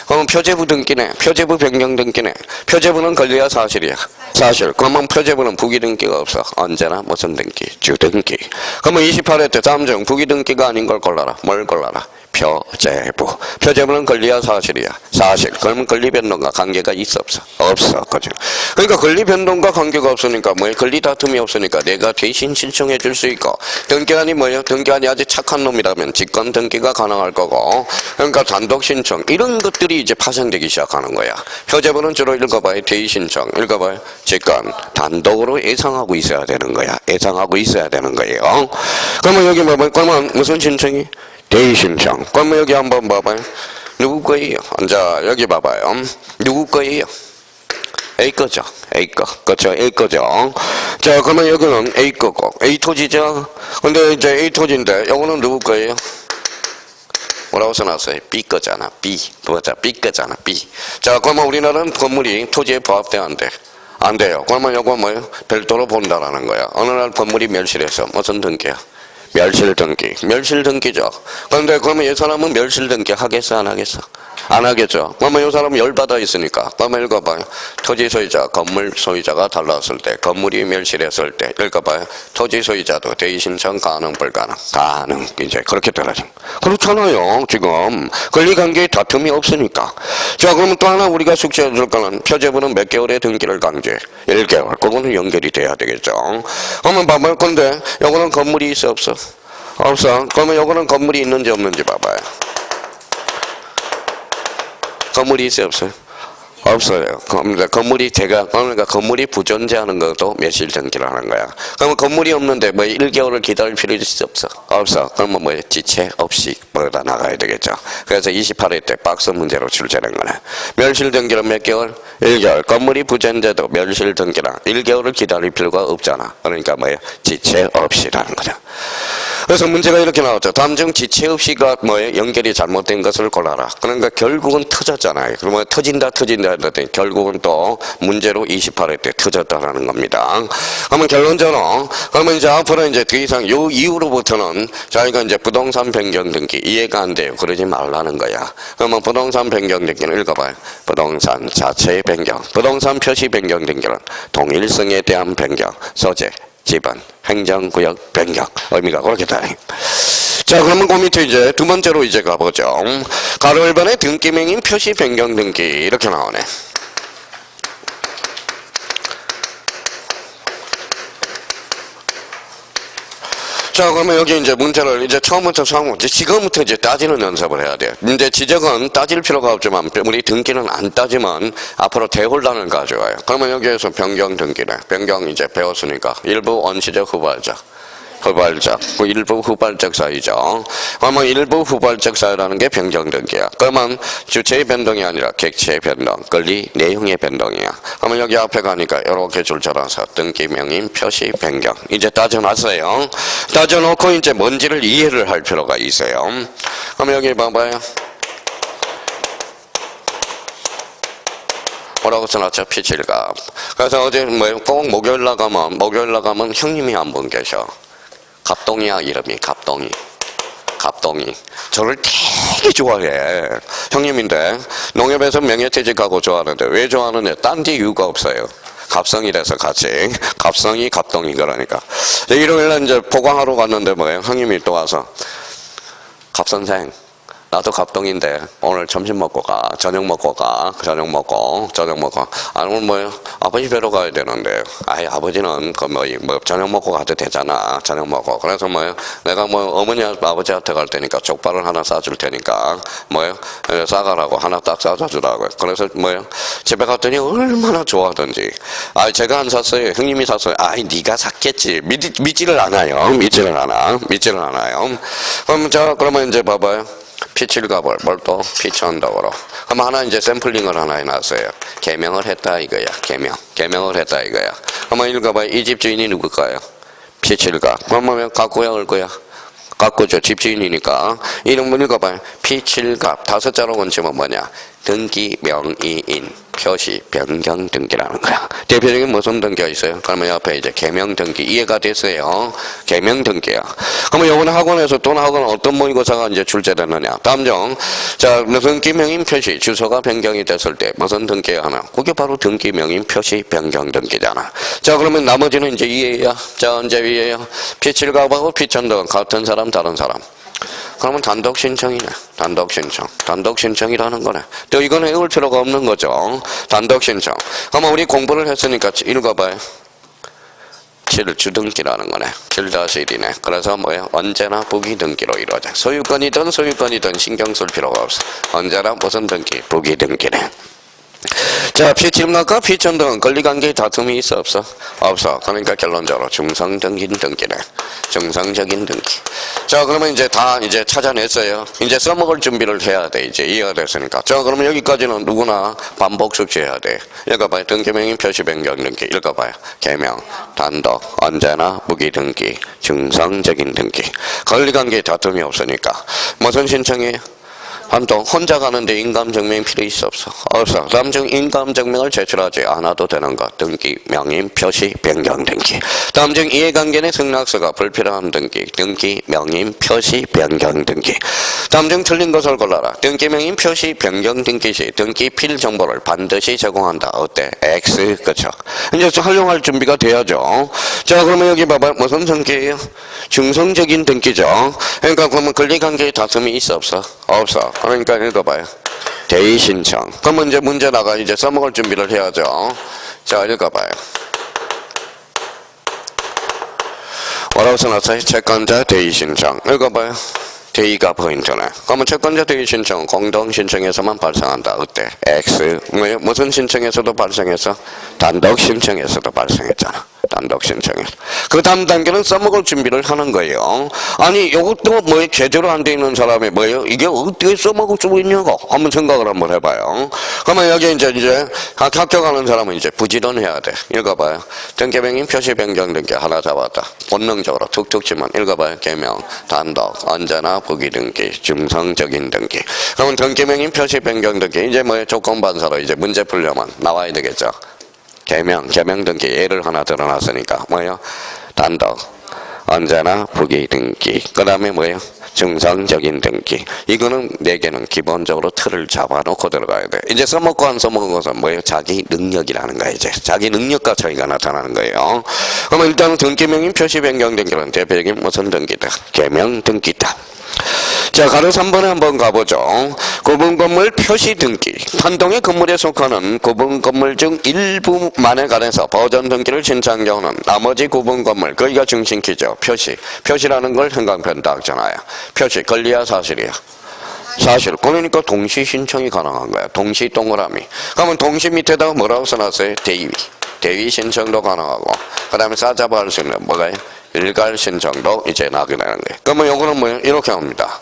그러면 표제부 등기네. 표제부 변경 등기네. 표제부는 권리야 사실이야? 사실. 그러면 표제부는 부기 등기가 없어. 언제나 무슨 등기? 주등기. 그러면 28회 때 다음 중 부기 등기가 아닌 걸 골라라. 뭘 골라라? 표제부. 표제부는 권리야 사실이야? 사실. 그러면 권리 변동과 관계가 있어 없어? 없어. 그죠? 그러니까 권리 변동과 관계가 없으니까 뭐야? 권리 다툼이 없으니까 내가 대신 신청해 줄 수 있고 등기관이 뭐예요? 등기관이 아주 착한 놈이라면 직권 등기가 가능할 거고 그러니까 단독 신청 이런 것들이 이제 파생되기 시작하는 거야. 표제부는 주로 읽어봐요. 대의 신청. 읽어봐요. 직권. 단독으로 예상하고 있어야 되는 거야. 예상하고 있어야 되는 거예요. 그러면 여기 뭐 그러면 무슨 신청이? 대의 신청. 그러면 여기 한번 봐봐요. 누구 거예요? 자, 여기 봐봐요. 누구 거예요? A 거죠. A 거. 그렇죠. A 거죠. 자, 그러면 여기는 A 거고. A 토지죠. 근데 이제 A 토지인데, 요거는 누구 거예요? 뭐라고 써놨어요? B 거잖아. B. 맞아. B 거잖아. B. 자, 그러면 우리나라는 건물이 토지에 부합돼야 안 돼. 안 돼요. 그러면 요거 뭐예요? 별도로 본다라는 거야. 어느 날 건물이 멸실해서 무슨 등기야? 멸실 등기. 멸실 등기죠. 그런데 그러면 이 사람은 멸실 등기 하겠어, 안 하겠어? 안 하겠죠. 그러면 이 사람은 열받아 있으니까. 그러면 읽어봐요. 토지 소유자, 건물 소유자가 달랐을 때, 건물이 멸실했을 때, 읽어봐요. 토지 소유자도 대의 신청 가능, 불가능? 가능. 이제 그렇게 떨어져. 그렇잖아요. 지금 권리관계에 다툼이 없으니까. 자, 그러면 또 하나 우리가 숙지해 줄 거는 표제부는 몇 개월의 등기를 강조해? 1개월. 그거는 연결이 돼야 되겠죠. 그러면 봐봐요. 근데 요거는 건물이 있어, 없어? 없어. 그러면 요거는 건물이 있는지 없는지 봐봐요. 건물이 있어요, 없어요? 없어요. 건물이 그러니까 건물이 부존재하는 것도 멸실 등기를 하는 거야. 그러면 건물이 없는데 뭐 1개월을 기다릴 필요 있어, 없어? 없어. 그러면 뭐 지체 없이 뭐다 나가야 되겠죠. 그래서 28회 때 박스 문제로 출제된 거네. 멸실 등기는 몇 개월? 1개월. 건물이 부존재도 멸실 등기랑 1개월을 기다릴 필요가 없잖아. 그러니까 뭐예요? 지체 없이라는 거죠. 그래서 문제가 이렇게 나왔죠. 다음 중 지체 없이가 뭐예요? 연결이 잘못된 것을 골라라. 그러니까 결국은 터졌잖아요. 그러면 터진다 했더니 결국은 또 문제로 28회 때 터졌다라는 겁니다. 그러면 결론적으로 그러면 이제 앞으로 이제 더 이상 요 이후로부터는 저희가 이제 부동산 변경 등기 이해가 안 돼요. 그러지 말라는 거야. 그러면 부동산 변경 등기는 읽어봐요. 부동산 자체의 변경, 부동산 표시 변경 등기는 동일성에 대한 변경, 소재, 지번, 행정구역 변경. 의미가 그렇게 다. 자, 그러면 그 밑에 이제 두 번째로 이제 가보죠. 가로 1번에 등기명인 표시 변경 등기 이렇게 나오네. 자, 그러면 여기 이제 문제를 이제 처음부터 지금부터 이제 따지는 연습을 해야 돼요. 이제 지적은 따질 필요가 없지만 우리 등기는 안 따지면 앞으로 대혼란을 가져와요. 그러면 여기에서 변경 등기네. 변경 이제 배웠으니까 일부 원시적 후발적. 그 일부 후발적 사유죠. 그러면 일부 후발적 사유라는 게 변경 등기야. 그러면 주체의 변동이 아니라 객체의 변동, 권리 내용의 변동이야. 그러면 여기 앞에 가니까 이렇게 줄쳐라서 등기 명인 표시 변경. 이제 따져놨어요. 따져놓고 이제 뭔지를 이해를 할 필요가 있어요. 그럼 여기 봐봐요. 뭐라고 써놨죠? 피칠갑. 그래서 어제 꼭 목요일 나가면 형님이 한 분 계셔. 갑동이야, 이름이. 갑동이. 저를 되게 좋아해. 형님인데 농협에서 명예퇴직하고 좋아하는데 왜 좋아하느냐? 딴 데 이유가 없어요. 갑성이라서 같이. 갑성이 갑동이 그러니까. 일요일날 이제 보강하러 갔는데 뭐예요? 형님이 또 와서 갑선생 나도 갑동인데 오늘 점심 먹고 가, 저녁 먹고. 아니 오늘 뭐요? 아버지 뵈러 가야 되는데, 아이 아버지는 그 뭐 저녁 먹고 가도 되잖아. 저녁 먹고. 그래서 뭐요? 내가 뭐 어머니 아버지한테 갈 테니까 족발을 하나 싸줄 테니까 뭐요? 싸가라고 하나 딱 싸주라고요. 그래서 뭐요? 집에 갔더니 얼마나 좋아하던지. 아 제가 안 샀어요. 형님이 샀어요. 아이 네가 샀겠지. 믿지를 않아요. 그러면 이제 봐봐요. 피칠갑을 뭘 또 피치한다고. 그럼 하나 이제 샘플링을 하나 해놨어요. 개명을 했다 이거야. 개명을 했다 이거야. 한번 읽어봐요. 이 집 주인이 누굴까요? 피칠갑. 그러면 갖고야 올 거야. 갖고죠. 집주인이니까. 이름을 읽어봐요. 피칠갑. 5자로 원칙은 뭐냐? 등기 명의인 표시 변경 등기라는 거야. 대표적인 무슨 등기가 있어요? 그러면 옆에 이제 개명 등기 이해가 됐어요. 개명 등기야. 그러면 요번에 학원에서 또 학원 어떤 모의고사가 이제 출제되느냐? 다음 중 자 등기 명인 표시 주소가 변경이 됐을 때 무슨 등기가 하나? 그게 바로 등기 명인 표시 변경 등기잖아. 자 그러면 나머지는 이제 이해야. 자 언제 이해요? 피칠갑하고 피천등 같은 사람 다른 사람. 그러면 단독 신청이네. 단독 신청이라는 거네. 또 이건 외울 필요가 없는 거죠. 단독 신청. 그러면 우리 공부를 했으니까 읽어봐요. 7주등기라는 거네. 7-1이네. 그래서 뭐예요? 언제나 부기등기로 이루어져. 소유권이든 신경 쓸 필요가 없어. 언제나 무슨 등기? 부기등기네. 자, 피침각과 피천등은 권리관계에 다툼이 있어 없어? 없어. 그러니까 결론적으로 중성적인 등기네. 중성적인 등기. 자, 그러면 이제 다 이제 찾아냈어요. 이제 써먹을 준비를 해야 돼. 이제 이해가 됐으니까. 자, 그러면 여기까지는 누구나 반복 숙지해야 돼. 읽어봐요. 등기명인 표시 변경 등기. 읽어봐요. 개명, 단독, 언제나 무기 등기, 중성적인 등기. 권리관계에 다툼이 없으니까 무슨 신청이에요? 한동 혼자 가는데 인감증명이 필요 있어 없어? 없어. 다음 중 인감증명을 제출하지 않아도 되는 것. 등기, 명인, 표시, 변경 등기. 다음 중 이해관계 내 승낙서가 불필요한 등기. 등기, 명인, 표시, 변경 등기. 다음 중 틀린 것을 골라라. 등기, 명인, 표시, 변경 등기 시 등기 필 정보를 반드시 제공한다. 어때? X. 그쵸? 이제 활용할 준비가 돼야죠. 자, 그러면 여기 봐봐요. 무슨 등기예요? 중성적인 등기죠. 그러니까 그러면 권리관계의 다툼이 있어 없어? 없어. 그러니까 읽어봐요. 대의 신청. 그러면 이제 문제다가 이제 써먹을 준비를 해야죠. 자, 읽어봐요. 뭐라고 써놨어요? 채권자 대의 신청. 읽어봐요. 대의가 포인트네. 그러면 채권자 대의 신청은 공동 신청에서만 발생한다. 어때? X. 무슨 신청에서도 발생했어? 단독 신청에서도 발생했잖아. 단독 신청에서. 그 다음 단계는 써먹을 준비를 하는 거예요. 아니, 이것도 뭐 제대로 안 돼 있는 사람이 뭐예요? 이게 어떻게 써먹을 수 있냐고 한번 생각을 한번 해봐요. 그러면 여기 이제 합격하는 사람은 이제 부지런해야 돼. 읽어봐요. 등기명인 표시 변경 등기 하나 잡았다. 본능적으로 툭툭 치면 읽어봐요. 개명, 단독, 언제나 부기 등기, 중성적인 등기. 그러면 등기명인 표시 변경 등기 이제 뭐 조건반사로 이제 문제 풀려면 나와야 되겠죠. 개명 등기 예를 하나 들어놨으니까 뭐예요? 단독, 언제나 부기 등기. 그 다음에 뭐예요? 중성적인 등기. 이거는 4개는 기본적으로 틀을 잡아놓고 들어가야 돼. 이제 써먹고 안 써먹은 것은 뭐예요? 자기 능력이라는 거예요. 이제 자기 능력과 차이가 나타나는 거예요. 그러면 일단 등기명인 표시 변경 등기는 대표적인 무슨 등기다? 개명 등기다. 자, 가로 3번에 한번 가보죠. 구분건물 표시 등기. 한동의 건물에 속하는 구분건물 중 일부만에 관해서 보전 등기를 신청한 경우는 나머지 구분건물, 거기가 중심키죠. 표시. 표시라는 걸 형광펜 딱 전화야. 표시, 권리야, 사실이야? 사실. 그러니까 동시 신청이 가능한 거야. 동시 동그라미. 그러면 동시 밑에다가 뭐라고 써놨어요? 대위. 대위 신청도 가능하고. 그 다음에 싸잡아 할 수 있는 뭐가요? 일괄 신청도 이제 나게 되는 거예요. 그러면 요거는 뭐예요? 이렇게 합니다.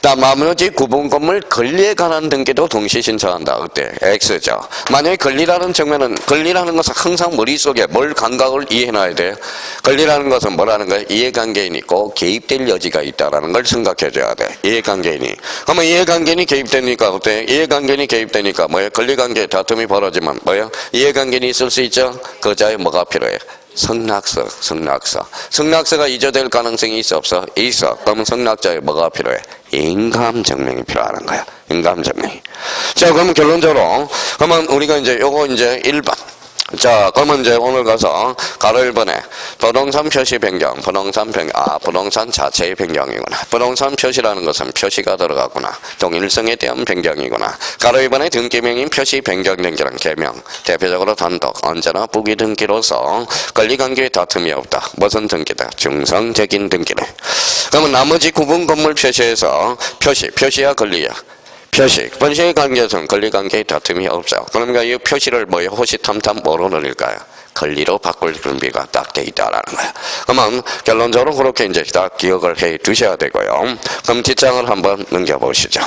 나머지 구분 건물 권리에 관한 등기도 동시 신청한다. 어때? X죠. 만약에 권리라는 측면은, 권리라는 것은 항상 머릿속에 뭘 감각을 이해해놔야 돼요. 권리라는 것은 뭐라는 거예요? 이해관계인이 있고 개입될 여지가 있다라는 걸 생각해줘야 돼. 이해관계인이. 그러면 이해관계인이 개입되니까 어때? 이해관계인이 개입되니까 뭐예요? 권리관계에 다툼이 벌어지면 뭐예요? 이해관계인이 있을 수 있죠? 그 자에 뭐가 필요해요? 승낙서. 승낙서가 이저될 가능성이 있어 없어? 있어. 그러면 승낙자에 뭐가 필요해? 인감증명이 필요하는 거야. 인감증명이. 자, 그러면 결론적으로 그러면 우리가 이제 요거 이제 1번. 자, 그러면 이제 오늘 가서 가로 1번에 부동산 표시 변경, 부동산 자체의 변경이구나. 부동산 표시라는 것은 표시가 들어가구나. 동일성에 대한 변경이구나. 가로 2번에 등기명인 표시 변경 등기란 개명. 대표적으로 단독, 언제나 부기 등기로서 권리관계에 다툼이 없다. 무슨 등기다? 중성적인 등기네. 그러면 나머지 구분 건물 표시에서 표시야 권리야? 표시. 번식의 관계에서는 권리관계에 다툼이 없죠. 그러니까 이 표시를 뭐에 호시탐탐 뭐로 늘릴까요? 권리로 바꿀 준비가 딱 돼 있다라는 거예요. 그러면 결론적으로 그렇게 이제 딱 기억을 해 두셔야 되고요. 그럼 뒷장을 한번 넘겨보시죠.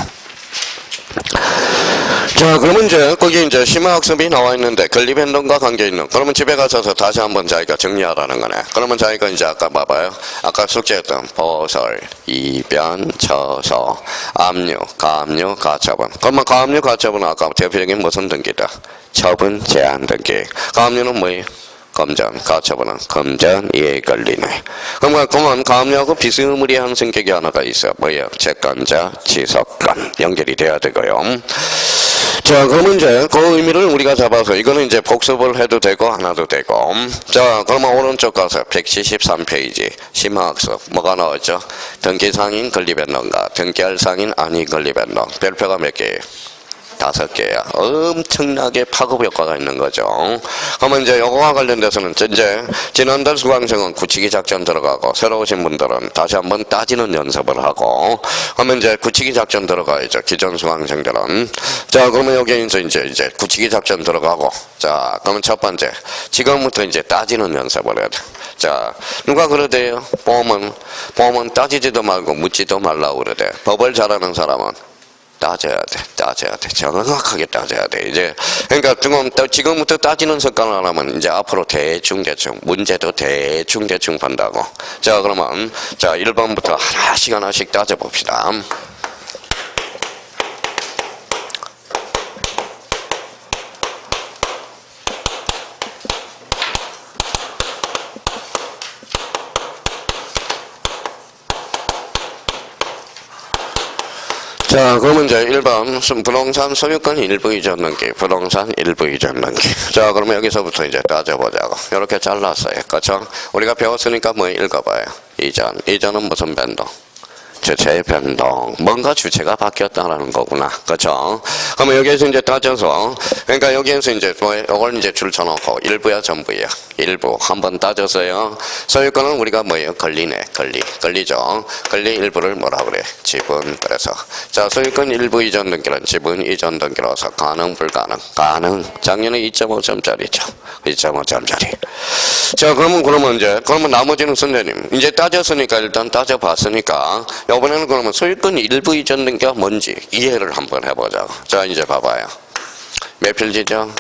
자, 그러면 이제 거기 이제 심화학습이 나와 있는데 권리변동과 관계 있는. 그러면 집에 가셔서 다시 한번 자기가 정리하라는 거네. 그러면 자기가 이제 아까 봐봐요. 아까 숙제했던 보설, 이변, 처소, 압류, 가압류, 가처분. 그러면 가압류, 가처분은 아까 대표적인 무슨 등기다? 처분 제한 등기. 가압류는 뭐예요? 검전, 가처분은 검전 이해 권리네. 그러면 가압류하고 비스무리한 성격이 하나가 있어요. 뭐예요? 채권자, 지속권 연결이 돼야 되고요. 자, 그러면 이제 그 의미를 우리가 잡아서 이거는 이제 복습을 해도 되고 안 해도 되고. 자, 그러면 오른쪽 가서 173페이지 심화학습 뭐가 나왔죠? 등기상인 권리변동과 등기할 상인 아니 권리변동. 별표가 몇 개예요? 5개야. 엄청나게 파급 효과가 있는 거죠. 그러면 이제 요거와 관련돼서는 이제 지난달 수강생은 굳히기 작전 들어가고 새로 오신 분들은 다시 한번 따지는 연습을 하고 그러면 이제 굳히기 작전 들어가야죠. 기존 수강생들은. 자, 그러면 여기에서 이제 굳히기 작전 들어가고 자, 그러면 첫 번째 지금부터 이제 따지는 연습을 해야 돼. 자, 누가 그러대요? 보험은 따지지도 말고 묻지도 말라고 그러대. 법을 잘하는 사람은 따져야 돼. 정확하게 따져야 돼. 이제, 그러니까 지금부터 따지는 습관을 안 하면 이제 앞으로 대충, 문제도 대충 판다고. 자, 그러면, 자, 1번부터 하나씩 따져봅시다. 자, 그러면 이제 1번 부동산 소유권 일부 이전 등기, 부동산 일부 이전 등기. 자, 그러면 여기서부터 이제 따져보자고. 이렇게 잘랐어요. 그렇죠? 우리가 배웠으니까 뭐 읽어봐요. 이전. 이전은 무슨 변동? 주체의 변동. 뭔가 주체가 바뀌었다라는 거구나. 그렇죠? 그러면 여기에서 이제 따져서, 그러니까 여기에서 이제 뭐 이걸 이제 줄 쳐놓고 일부야 전부야. 일부 한번 따졌어요. 소유권은 우리가 뭐예요? 권리네. 권리죠. 권리 일부를 뭐라 그래? 지분. 그래서 자, 소유권 일부 이전 등기는 지분 이전 등기로서 가능 불가능? 가능. 작년에 2.5점짜리죠. 2.5점짜리. 자, 그러면 이제 나머지는 선생님 이제 따졌으니까 일단 따져봤으니까 이번에는 그러면 소유권 일부 이전 등기가 뭔지 이해를 한번 해보자고. 자, 이제 봐봐요. 몇 필지죠?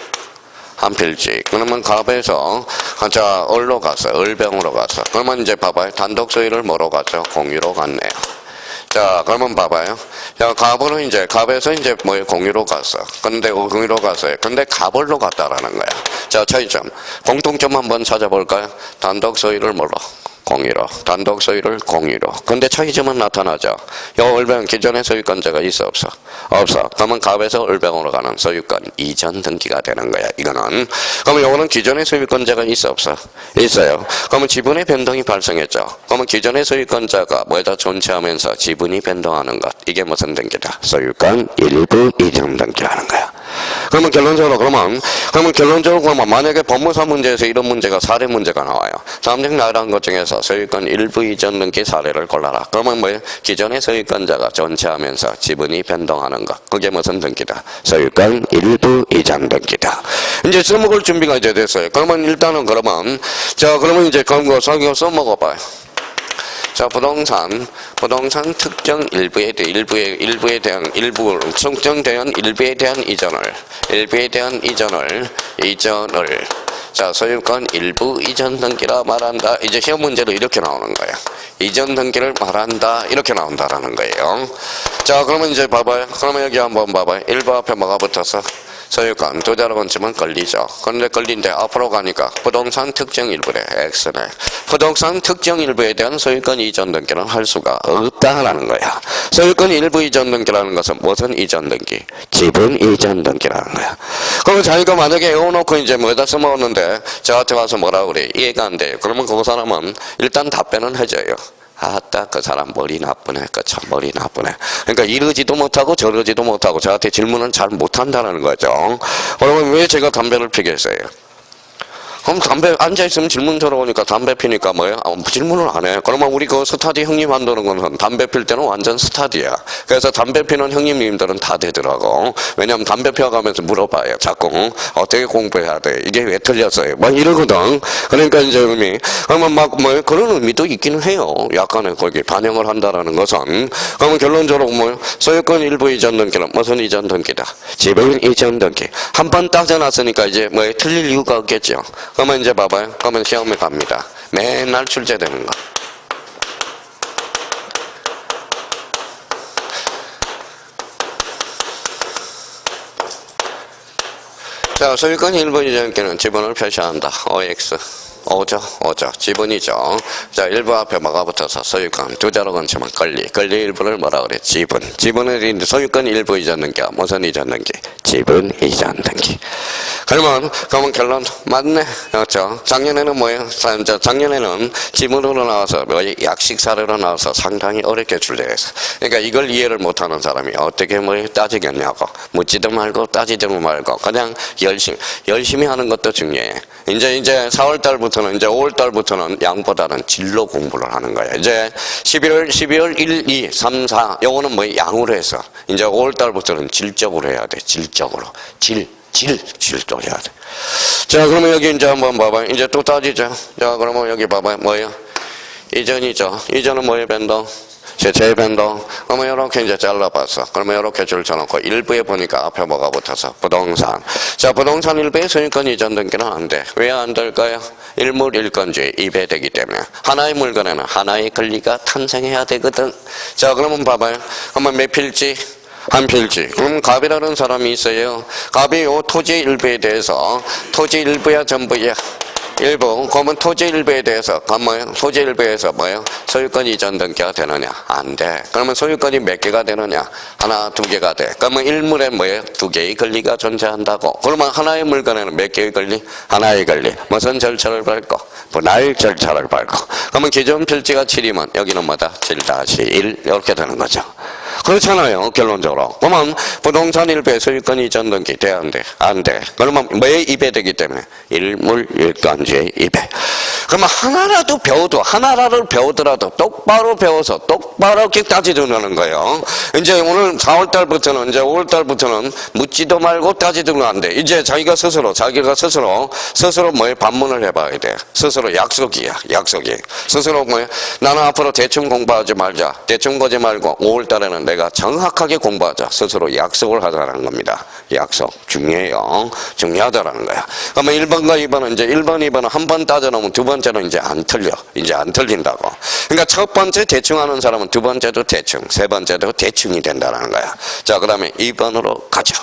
한 필지. 그러면 갑에서 자, 얼로 갔어. 을병으로 갔어. 그러면 이제 봐봐요. 단독 소유를 뭐로 갔죠? 공유로 갔네요. 자, 그러면 봐봐요. 자, 갑에서 이제 뭐 공유로 갔어. 근데 공유로 갔어요. 근데 갑을로 갔다라는 거야. 자, 차이점. 공통점 한번 찾아볼까요? 단독 소유를 뭐로? 공유로. 단독 소유를 공유로. 근데 차이점은 나타나죠. 요 을병 기존의 소유권자가 있어 없어? 없어. 그러면 갑에서 을병으로 가는 소유권 이전 등기가 되는 거야. 이거는. 그러면 요거는 기존의 소유권자가 있어 없어? 있어요. 그러면 지분의 변동이 발생했죠. 그러면 기존의 소유권자가 뭐에다 존재하면서 지분이 변동하는 것. 이게 무슨 등기다? 소유권 일부 이전 등기라는 거야. 그러면 결론적으로 만약에 법무사 문제에서 이런 문제가 사례 문제가 나와요. 다음중 나열한 것 중에서 소유권 일부 이전 등기 사례를 골라라. 그러면 뭐예요? 기존의 소유권자가 전체하면서 지분이 변동하는 것. 그게 무슨 등기다? 소유권 일부 이전 등기다. 이제 써먹을 준비가 이제 됐어요. 그러면 일단은 그러면 이제 그런 거 써먹어봐요. 자, 부동산 특정 일부에 대한 이전을 자, 소유권 일부 이전 등기라 말한다. 이제 시험 문제도 이렇게 나오는 거야. 이전 등기를 말한다. 이렇게 나온다라는 거예요. 자, 그러면 이제 봐봐요. 그러면 여기 한번 봐봐요. 1번 앞에 뭐가 붙었어? 소유권 두 자로 건치면 걸리죠. 그런데 걸린데 앞으로 가니까 부동산 특정 일부래. X네. 부동산 특정 일부에 대한 소유권 이전 등기는 할 수가 없다라는 거야. 소유권 일부 이전 등기라는 것은 무슨 이전 등기? 지분 이전 등기라는 거야. 그러면 자기가 만약에 외워놓고 이제 뭐에다 써먹었는데 저한테 와서 뭐라 그래? 이해가 안 돼요. 그러면 그 사람은 일단 답변은 해줘요. 아따, 그 사람 머리 나쁘네. 참 머리 나쁘네. 그러니까 이러지도 못하고 저러지도 못하고 저한테 질문은 잘 못한다는 거죠. 그러면 왜 제가 담배를 피게 했어요? 그럼 담배 앉아있으면 질문 들어오니까 담배 피니까 뭐예요? 질문을 안 해. 그러면 우리 그 스타디 형님 한다는 건 담배 필 때는 완전 스타디야. 그래서 담배 피는 형님들은 다 되더라고. 왜냐면 담배 피워가면서 물어봐요. 자꾸 어떻게 공부해야 돼? 이게 왜 틀렸어요? 막 이러거든. 그러니까 이제 그러면 막 뭐 그런 의미도 있기는 해요. 약간의 거기 반영을 한다라는 것은. 그러면 결론적으로 소유권 일부 이전 등기는 무슨 이전 등기다? 지분 이전 등기. 한 번 따져놨으니까 이제 틀릴 이유가 없겠죠. 그러면 이제 봐봐요. 그러면 시험에 갑니다. 맨날 출제되는 거. 자, 소유권 일부 이전기는 지분을 표시한다. OX. 오죠. 지분이죠. 자, 일부 앞에 뭐가 붙어서 소유권 두 자로 건치면 권리 일부를 뭐라 그래? 지분을 소유권 일부 이전 등기야. 무슨 이전 등기? 지분 이전 등기. 그러면 결론 맞네. 그렇죠. 작년에는 뭐예요? 작년에는 지문으로 나와서 약식 사례로 나와서 상당히 어렵게 출제했어. 그러니까 이걸 이해를 못하는 사람이 어떻게 따지겠냐고. 묻지도 말고 따지지도 말고 그냥 열심히 하는 것도 중요해. 이제 4월 달부터는 이제 5월 달부터는 양보다는 질로 공부를 하는 거야. 이제 12월 1, 2, 3, 4 요거는 양으로 해서 이제 5월 달부터는 질적으로 해야 돼. 질적으로. 질적으로 해야 돼. 자, 그러면 여기 이제 한번 봐봐요. 이제 또 따지죠. 자, 그러면 여기 봐봐요. 뭐예요? 이전이죠. 이전은 뭐예요? 변동? 주체의 변동. 그러면 이렇게 이제 잘라봤어. 그러면 이렇게 줄 쳐놓고 일부에 보니까 앞에 뭐가 붙어서 부동산. 자, 부동산 일부의 소유권 이전 등기는 안 돼. 왜 안 될까요? 일물일건주의 입에되기 때문에 하나의 물건에는 하나의 권리가 탄생해야 되거든. 자, 그러면 봐봐요. 그러면 몇 필지? 한 필지. 그럼 갑이라는 사람이 있어요. 갑이 요 토지 일부에 대해서 토지 일부야 전부야? 일부, 그러면 토지 일부에 대해서, 그러면 토지 일부에서 뭐예요? 소유권 이전 등기가 되느냐? 안 돼. 그러면 소유권이 몇 개가 되느냐? 하나, 두 개가 돼. 그러면 일물에 뭐예요? 두 개의 권리가 존재한다고. 그러면 하나의 물건에는 몇 개의 권리? 하나의 권리. 무슨 절차를 밟고? 분할 절차를 밟고. 그러면 기존 필지가 7이면 여기는 뭐다? 7-1 이렇게 되는 거죠. 그렇잖아요, 결론적으로. 그러면 부동산 일부의 소유권 이전 등기 돼, 안 돼? 안 돼. 그러면 뭐에 입회되기 때문에? 일물 일간지에 입회. 그러면 하나라를 배우더라도 똑바로 배워서 똑바로 이렇게 따지려는 거예요. 이제 오늘 4월달부터는, 이제 5월달부터는 묻지도 말고 따지도 안 돼. 이제 자기가 스스로 뭐에 반문을 해봐야 돼. 스스로 약속이야, 약속이. 스스로 뭐에 나는 앞으로 대충 공부하지 말자. 대충 거지 말고 5월달에는 내가 정확하게 공부하자. 스스로 약속을 하자는 겁니다. 약속. 중요해요. 중요하다라는 거야. 그러면 1번과 2번은 이제 1번, 2번은 한 번 따져놓으면 두 번째는 이제 안 틀려. 이제 안 틀린다고. 그러니까 첫 번째 대충 하는 사람은 두 번째도 대충, 세 번째도 대충이 된다는 거야. 자, 그 다음에 2번으로 가죠.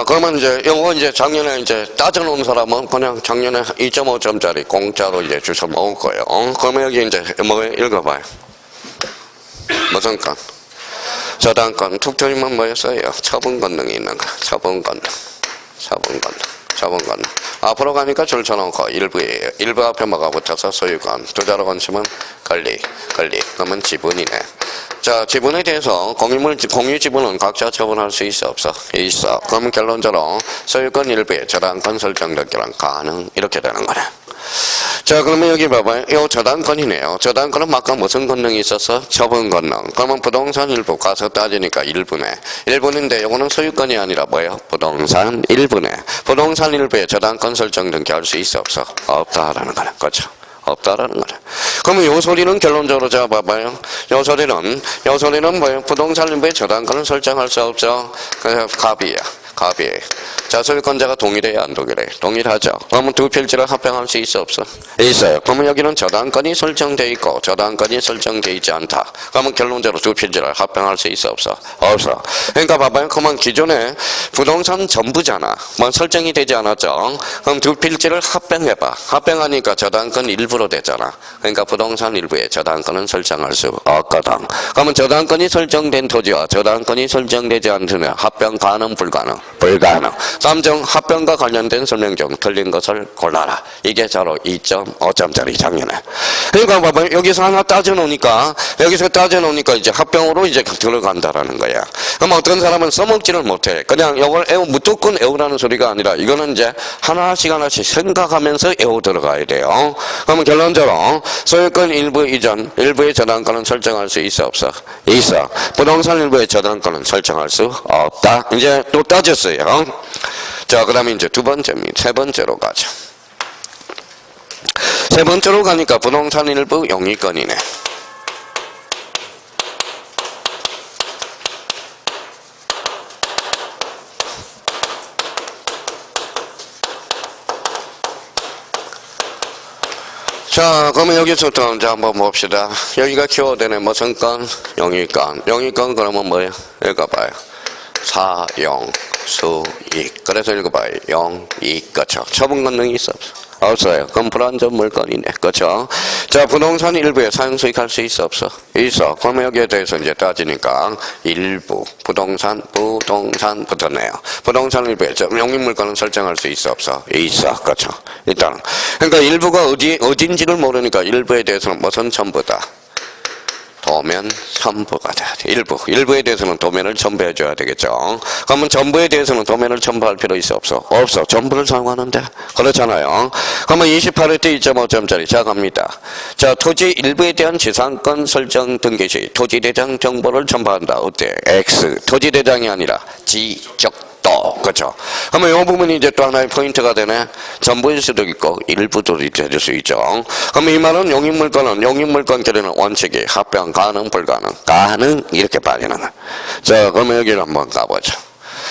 그러면 요거 작년에 따져놓은 사람은 그냥 작년에 2.5점짜리 공짜로 주워 먹을 거예요. 그러면 여기 뭐 읽어봐요. 무슨 건? 저당권. 특별히만 뭐였어요? 처분 권능이 있는 거. 처분 권능. 앞으로 가니까 줄쳐놓고 일부예요. 일부 앞에 뭐가 붙어서 소유권. 두 자로 건치면 권리. 그러면 지분이네. 자, 지분에 대해서 공유 지분은 각자 처분할 수 있어, 없어? 있어. 그러면 결론적으로 소유권 일부에 저당권 설정 등기란 가능. 이렇게 되는 거네. 자, 그러면 여기 봐봐요. 요 저당권이네요. 저당권은 아까 무슨 권능이 있었어? 처분 권능. 그러면 부동산 일부 가서 따지니까 일부네. 일부인데 요거는 소유권이 아니라 뭐예요? 부동산 일부네. 부동산 일부에 저당권 설정 등기 할 수 있어, 없어? 없다라는 거네. 그렇죠? 없다라는 거네. 그러면 요 소리는 결론적으로 제가 봐봐요. 요 소리는 뭐예요? 부동산 일부에 저당권을 설정할 수 없죠. 그래서 갑이에요. 자, 소유권자가 동일해야 안 동일해? 동일하죠. 그러면 두 필지를 합병할 수 있어, 없어? 있어요. 그러면 여기는 저당권이 설정돼 있고 저당권이 설정돼 있지 않다. 그러면 결론적으로 두 필지를 합병할 수 있어, 없어? 없어. 그러니까 봐봐요. 그러면 기존에 부동산 전부잖아. 뭐 설정이 되지 않았죠. 그럼 두 필지를 합병해봐. 합병하니까 저당권 일부로 되잖아. 그러니까 부동산 일부에 저당권은 설정할 수 없거든. 그러면 저당권이 설정된 토지와 저당권이 설정되지 않으면 합병 가능, 불가능? 불가능. 다음 중 합병과 관련된 설명 중 틀린 것을 골라라. 이게 바로 2.5점짜리 작년에. 그러니까 봐봐요. 여기서 하나 따져놓으니까 이제 합병으로 들어간다라는 거야. 그럼 어떤 사람은 써먹지를 못해. 그냥 이걸 무조건 애우라는 소리가 아니라 이거는 하나씩 생각하면서 애우 들어가야 돼요. 그러면 결론적으로 소유권 일부 이전, 일부의 저당권은 설정할 수 있어, 없어? 있어. 부동산 일부의 저당권은 설정할 수 없다. 이제 또 따졌어요. 자, 그 다음에 세 번째로 가죠. 세 번째로 가니까 부동산 일부 용의권이네. 자, 그러면 여기서부터 한번 봅시다. 여기가 키워드네. 무슨 건? 용의권. 용의권 그러면 뭐예요? 읽어봐요. 사용, 수익. 그래서 읽어봐요. 용익. 그렇죠. 처분 권능이 있어, 없어? 없어요. 그럼 불안전 물건이네. 그렇죠. 자, 부동산 일부에 사용 수익 할 수 있어, 없어? 있어. 그러면 여기에 대해서 따지니까 일부 부동산 붙었네요. 부동산 일부에 용익 물건은 설정할 수 있어, 없어? 있어. 그렇죠. 일단 그러니까 일부가 어딘지를 모르니까 일부에 대해서는 무슨 첨부다? 도면 첨부가 돼야 돼. 일부에 대해서는 도면을 첨부해줘야 되겠죠. 그러면 전부에 대해서는 도면을 첨부할 필요 있어, 없어? 없어. 전부를 사용하는데. 그렇잖아요. 그러면 28회 때 2.5점짜리. 자, 갑니다. 자, 토지 일부에 대한 지상권 설정 등기 시 토지대장 정보를 첨부한다. 어때? X. 토지대장이 아니라 지적. 또, 그죠? 그러면 이 부분이 이제 또 하나의 포인트가 되네. 전부일 수도 있고, 일부도 될 수 있죠. 그러면 이 말은 용익물건끼리는 원칙이 합병, 가능, 불가능. 가능, 이렇게 빠지는 거야. 자, 그러면 여기를 한번 가보죠.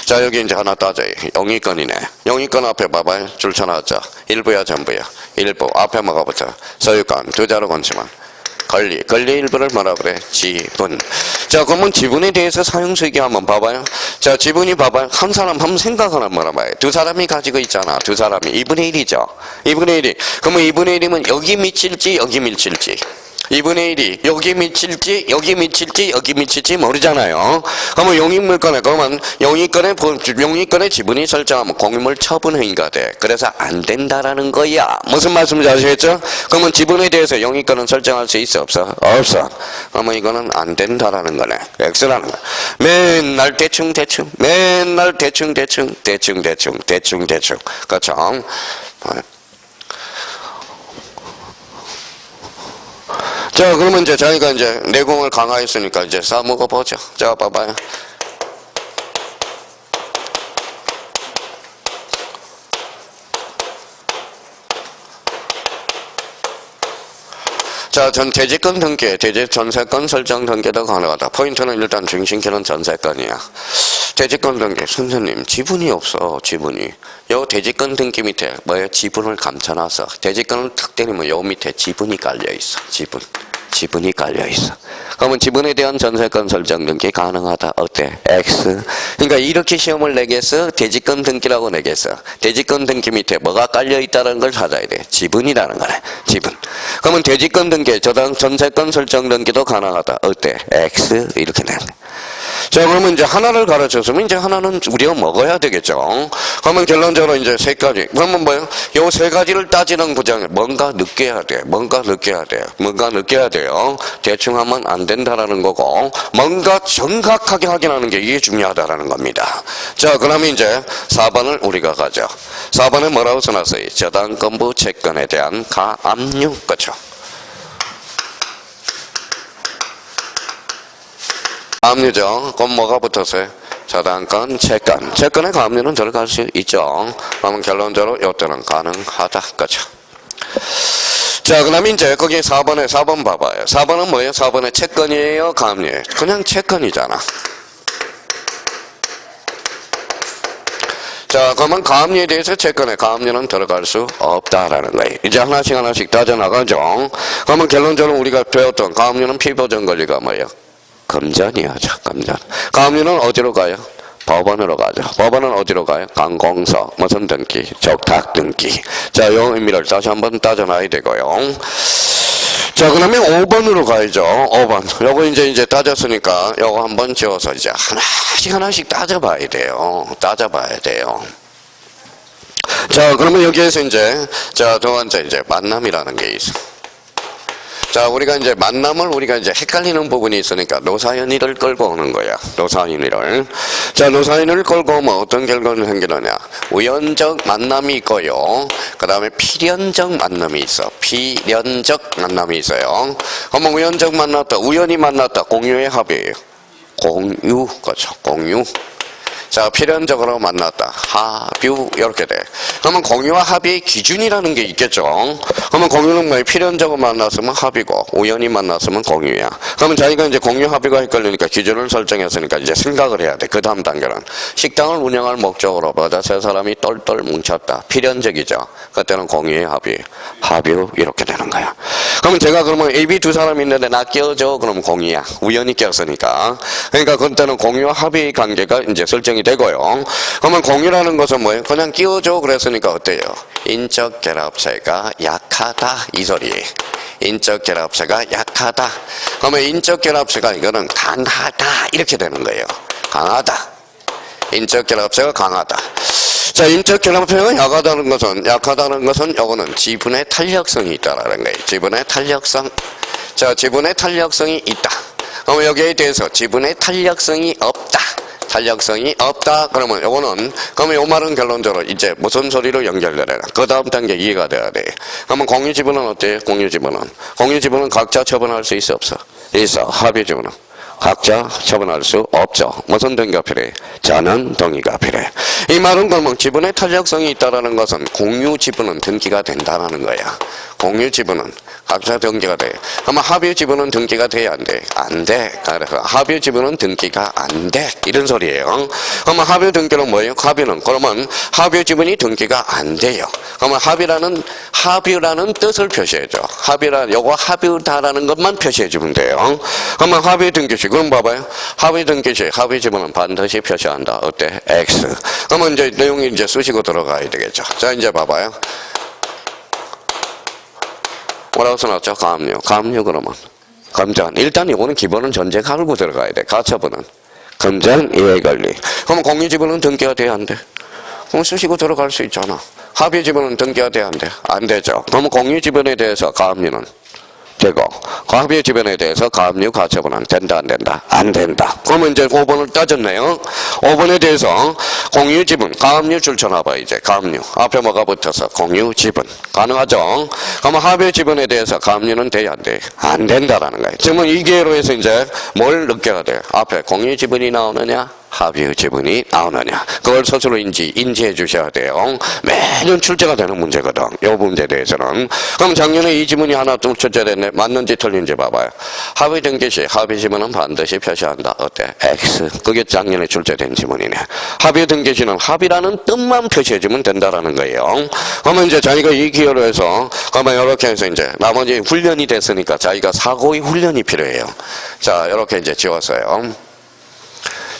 자, 여기 이제 하나 따져요. 용익건이네. 용익건 앞에 봐봐요. 줄 쳐놨죠. 일부야, 전부야. 일부. 앞에 뭐가보자. 소유권. 두 자로 건치만. 권리 일부를 뭐라 그래? 지분. 자, 그러면 지분에 대해서 사용수익이 한번 봐봐요. 자, 지분이 봐봐요. 한 사람 한번 생각하나 뭐라 봐요. 두 사람이 가지고 있잖아. 두 사람이 2분의 1이죠. 2분의 1이. 그러면 2분의 1이면 여기 미칠지 여기 미칠지. 2분의 1이 여기 미칠지 여기 미칠지 여기 미칠지 모르잖아요. 그러면 용익물건에 그러면 용익건의 지분이 설정하면 공유물 처분행위가 돼. 그래서 안 된다라는 거야. 무슨 말씀인지 아시겠죠? 그러면 지분에 대해서 용익건은 설정할 수 있어 없어? 없어. 그러면 이거는 안 된다라는 거네. X라는 거야. 맨날 대충 맨날 대충 그렇죠? 자, 그러면 이제 저희가 이제 내공을 강화했으니까 이제 싸먹어 보죠. 자, 봐봐요. 자, 대지권 등기, 전세권 설정 등기도 가능하다. 포인트는 일단 중심키는 전세권이야. 대지권 등기, 선생님, 지분이 없어, 지분이. 요 대지권 등기 밑에 뭐예요? 지분을 감춰놔서. 대지권을 탁 때리면 요 밑에 지분이 깔려있어, 지분이 깔려있어. 그러면 지분에 대한 전세권 설정 등기 가능하다. 어때? X. 그러니까 이렇게 시험을 내겠어? 대지권 등기라고 내겠어? 대지권 등기 밑에 뭐가 깔려있다는 걸 찾아야 돼. 지분이라는 거네. 지분. 그러면 대지권 등기, 전세권 설정 등기도 가능하다. 어때? X. 이렇게 내는 거야. 자, 그러면 이제 하나를 가르쳤으면 이제 하나는 우리가 먹어야 되겠죠. 그러면 결론적으로 이제 세 가지. 그러면 뭐예요? 요 세 가지를 따지는 구장에 뭔가 느껴야 돼. 뭔가 느껴야 돼요. 대충 하면 안 된다라는 거고, 뭔가 정확하게 확인하는 게 이게 중요하다라는 겁니다. 자, 그러면 이제 4번을 우리가 가죠. 4번에 뭐라고 써놨어요? 저당권부 채권에 대한 가압류. 그렇죠? 가압류죠. 그럼 뭐가 붙었어요? 저당권, 채권. 채권의 가압류는 들어갈 수 있죠. 그러면 결론적으로 이때는 가능하다. 그렇죠? 자, 그 다음에 이제 거기 4번 봐봐요. 4번은 뭐예요? 4번에 채권이에요? 가압류예요? 그냥 채권이잖아. 자, 그러면 가압류에 대해서 채권에 가압류는 들어갈 수 없다라는 거예요. 이제 하나씩 따져나가죠. 그러면 결론적으로 우리가 배웠던 가압류는 피보전 권리가 뭐예요? 금전이야죠, 금전. 가압류는 어디로 가요? 법원으로 가죠. 법원은 어디로 가요? 관공서, 무슨 등기? 적탁 등기. 자, 요 의미를 다시 한번 따져놔야 되고요. 자, 그 다음에 5번으로 가야죠. 5번. 요거 이제 따졌으니까 요거 한번 지워서 이제 하나씩 따져봐야 돼요. 자, 그러면 여기에서 이제, 자, 두 번째 이제 만남이라는 게 있어. 자, 우리가 이제 헷갈리는 부분이 있으니까 노사연이를 끌고 오는 거야. 노사연이를. 자, 노사연이를 끌고 오면 어떤 결과를 생기느냐. 우연적 만남이 있고요. 그 다음에 필연적 만남이 있어. 그러면 우연적 만났다. 우연히 만났다. 공유의 합이에요. 공유. 그렇죠. 공유. 자, 필연적으로 만났다. 합유. 이렇게 돼. 그러면 공유와 합의 기준이라는 게 있겠죠. 그러면 공유는 뭐예요? 필연적으로 만났으면 합이고, 우연히 만났으면 공유야. 그러면 자기가 이제 공유 합의가 헷갈리니까 기준을 설정했으니까 이제 생각을 해야 돼. 그 다음 단계는. 식당을 운영할 목적으로 보자. 세 사람이 똘똘 뭉쳤다. 필연적이죠. 그때는 공유의 합유. 이렇게 되는 거야. 그러면 제가 그러면 A, B 두 사람이 있는데 나 껴줘. 그러면 공유야. 우연히 꼈으니까. 그러니까 그때는 공유와 합의 관계가 이제 설정이 되고요. 그러면 공유라는 것은 뭐예요? 그냥 끼워줘 그랬으니까 어때요? 인적 결합체가 약하다 이 소리예요. 인적 결합체가 약하다. 그러면 인적 결합체가 이거는 강하다 이렇게 되는 거예요. 강하다. 인적 결합체가 강하다. 자, 인적 결합체가 약하다는 것은 요거는 지분의 탄력성이 있다라는 거예요. 지분의 탄력성. 자, 지분의 탄력성이 있다. 그러면 여기에 대해서 지분의 탄력성이 없다. 그러면 요거는, 그러면 요 말은 결론적으로 이제 무슨 소리로 연결되나? 그 다음 단계 이해가 돼야 돼. 그러면 공유 지분은 어때요? 공유 지분은 각자 처분할 수 있어, 없어? 있어. 합의 지분은 각자 처분할 수 없죠. 무슨 동의가 필요해? 전원 동의가 필요해. 이 말은 그러면 지분의 탄력성이 있다는 것은 공유 지분은 등기가 된다는 거야. 공유 지분은 각자 등기가 돼. 그러면 합의 지분은 등기가 돼야 안 돼? 안 돼. 그래서 합의 지분은 등기가 안 돼. 이런 소리예요. 그러면 합의 등기는 뭐예요? 합의는 그러면 합의 지분이 등기가 안 돼요. 그러면 합의라는 뜻을 표시해줘. 요거 합의다라는 것만 표시해주면 돼요. 그러면 합의 등기시 그럼 봐봐요. 합의 등기시 합의 지분은 반드시 표시한다. 어때? X. 그러면 이제 내용이 이제 쓰시고 들어가야 되겠죠. 자 이제 봐봐요. 뭐라고 써놨죠? 가압류 그러면 금전. 일단 이거는 기본은 전제 갈고 들어가야 돼. 가처분은 금전 이해관리. 그러면 공유지분은 등기가 돼야 안 돼? 그럼 쓰시고 들어갈 수 있잖아. 합의지분은 등기가 돼야 안 돼? 안 되죠. 그러면 공유지분에 대해서 가압류는 되고 합의 지분에 대해서 가압류 가처분은 된다 안 된다? 안 된다. 그러면 이제 5번을 따졌네요. 5번에 대해서 공유 지분 가압류 줄쳐놔봐. 이제 가압류 앞에 뭐가 붙어서 공유 지분 가능하죠? 그러면 합의 지분에 대해서 가압류는 돼야 안 돼? 안 된다라는 거예요. 그러면 이 기회로 해서 이제 뭘 넣게 돼? 앞에 공유 지분이 나오느냐 합의 지분이 나오느냐 그걸 스스로 인지해 주셔야 돼요. 매년 출제가 되는 문제거든. 이 문제에 대해서는. 그럼 작년에 이 지문이 하나 좀 출제됐네. 맞는지 틀린지 봐봐요. 합의 등기 시 합의 지분은 반드시 표시한다. 어때? X. 그게 작년에 출제된 지문이네. 합의 등기 시는 합의라는 뜻만 표시해주면 된다라는 거예요. 그러면 이제 자기가 이 기회로 해서 그러면 이렇게 해서 이제 나머지 훈련이 됐으니까 자기가 사고의 훈련이 필요해요. 자 이렇게 이제 지웠어요.